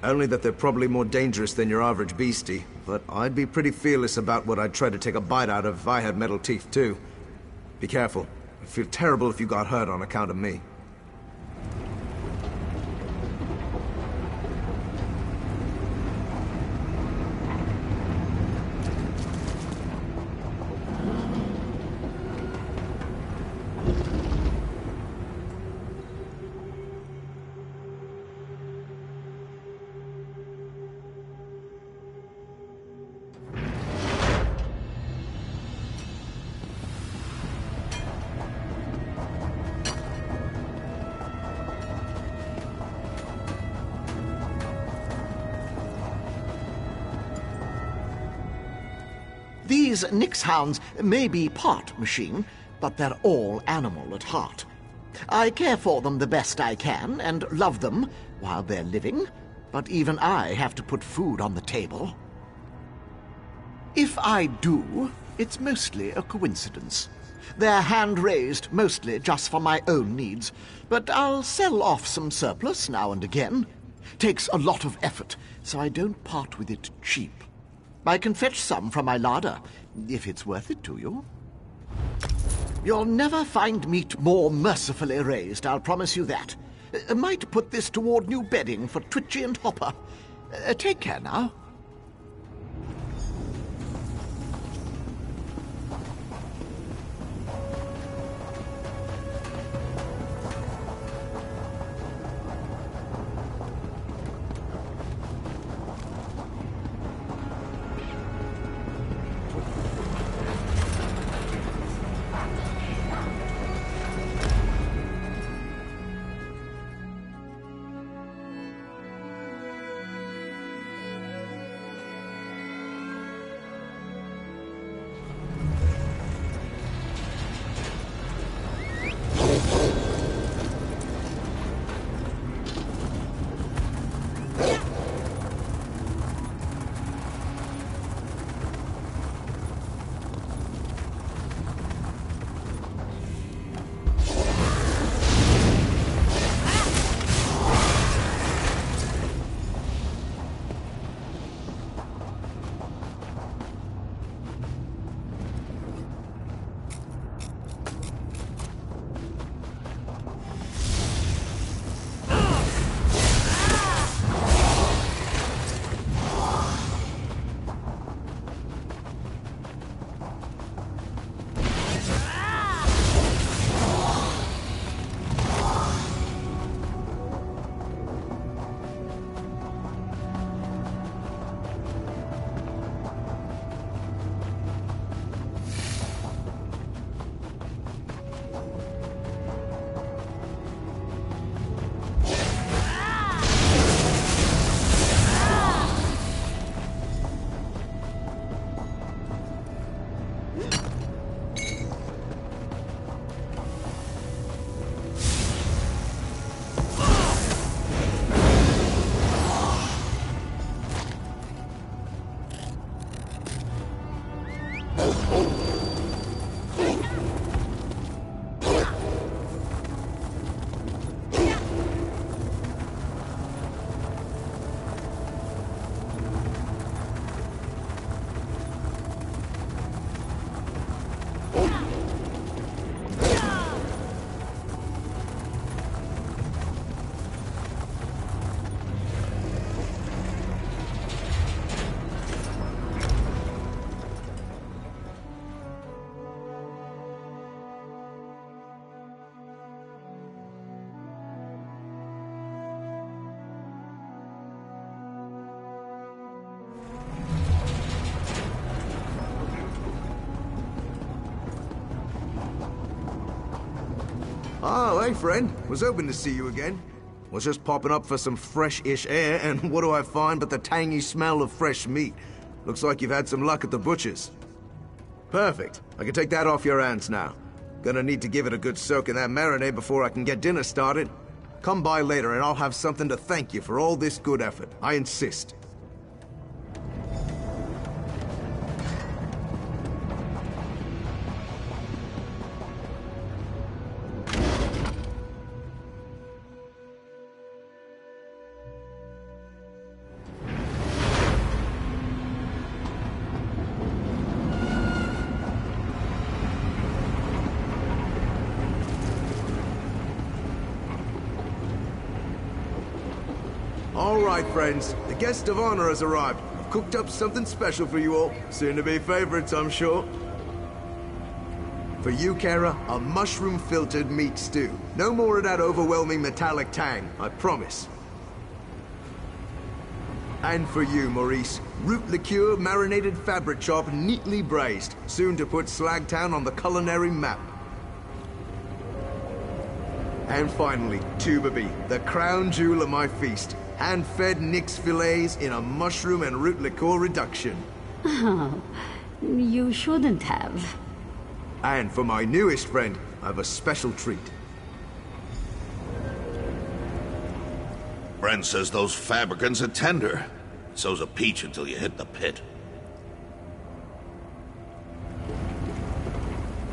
Only that they're probably more dangerous than your average beastie, but I'd be pretty fearless about what I'd try to take a bite out of if I had metal teeth too. Be careful. I'd feel terrible if you got hurt on account of me. These Nix hounds may be part machine, but they're all animal at heart. I care for them the best I can and love them while they're living, but even I have to put food on the table. If I do, it's mostly a coincidence. They're hand-raised, mostly just for my own needs, but I'll sell off some surplus now and again. Takes a lot of effort, so I don't part with it cheap. I can fetch some from my larder, if it's worth it to you. You'll never find meat more mercifully raised, I'll promise you that. Might put this toward new bedding for Twitchy and Hopper. Take care now. Oh, hey, friend. Was hoping to see you again. Was just popping up for some fresh-ish air, and what do I find but the tangy smell of fresh meat? Looks like you've had some luck at the butcher's. Perfect. I can take that off your hands now. Gonna need to give it a good soak in that marinade before I can get dinner started. Come by later and I'll have something to thank you for all this good effort. I insist. All right, friends. The guest of honor has arrived. I've cooked up something special for you all. Soon to be favorites, I'm sure. For you, Kara, a mushroom-filtered meat stew. No more of that overwhelming metallic tang, I promise. And for you, Maurice, root liqueur marinated fabric chop neatly braised, soon to put Slagtown on the culinary map. And finally, Tubaby, the crown jewel of my feast. Hand-fed Nix fillets in a mushroom and root liqueur reduction. Oh, You shouldn't have. And for my newest friend, I have a special treat. Bren says those fabricants are tender. So's a peach until you hit the pit.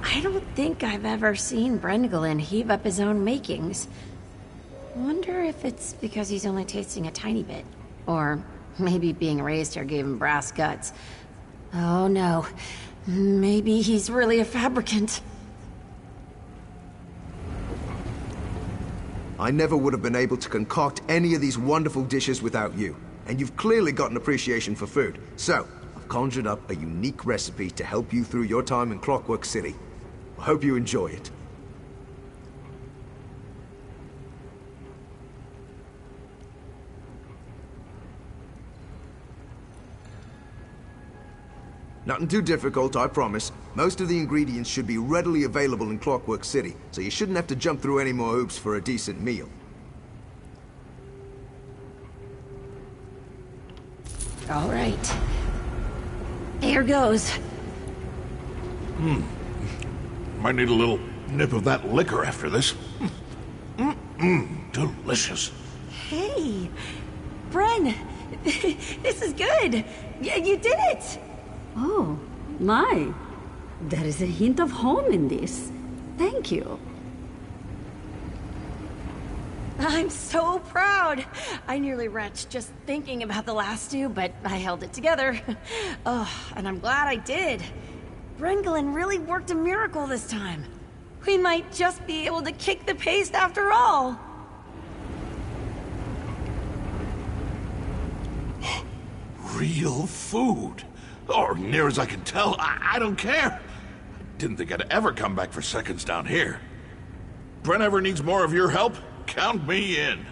I don't think I've ever seen Brengolin heave up his own makings. Wonder if it's because he's only tasting a tiny bit. Or maybe being raised here gave him brass guts. Oh no. Maybe he's really a fabricant. I never would have been able to concoct any of these wonderful dishes without you. And you've clearly got an appreciation for food. So, I've conjured up a unique recipe to help you through your time in Clockwork City. I hope you enjoy it. Nothing too difficult, I promise. Most of the ingredients should be readily available in Clockwork City, so you shouldn't have to jump through any more hoops for a decent meal. All right. Here goes. Might need a little nip of that liquor after this. Delicious. Hey, Bren, this is good. You did it. Oh, my. There is a hint of home in this. Thank you. I'm so proud. I nearly retched just thinking about the last two, but I held it together. Oh, and I'm glad I did. Brengolin really worked a miracle this time. We might just be able to kick the paste after all. Real food. Or near as I can tell, I don't care. Didn't think I'd ever come back for seconds down here. Bren ever needs more of your help? Count me in.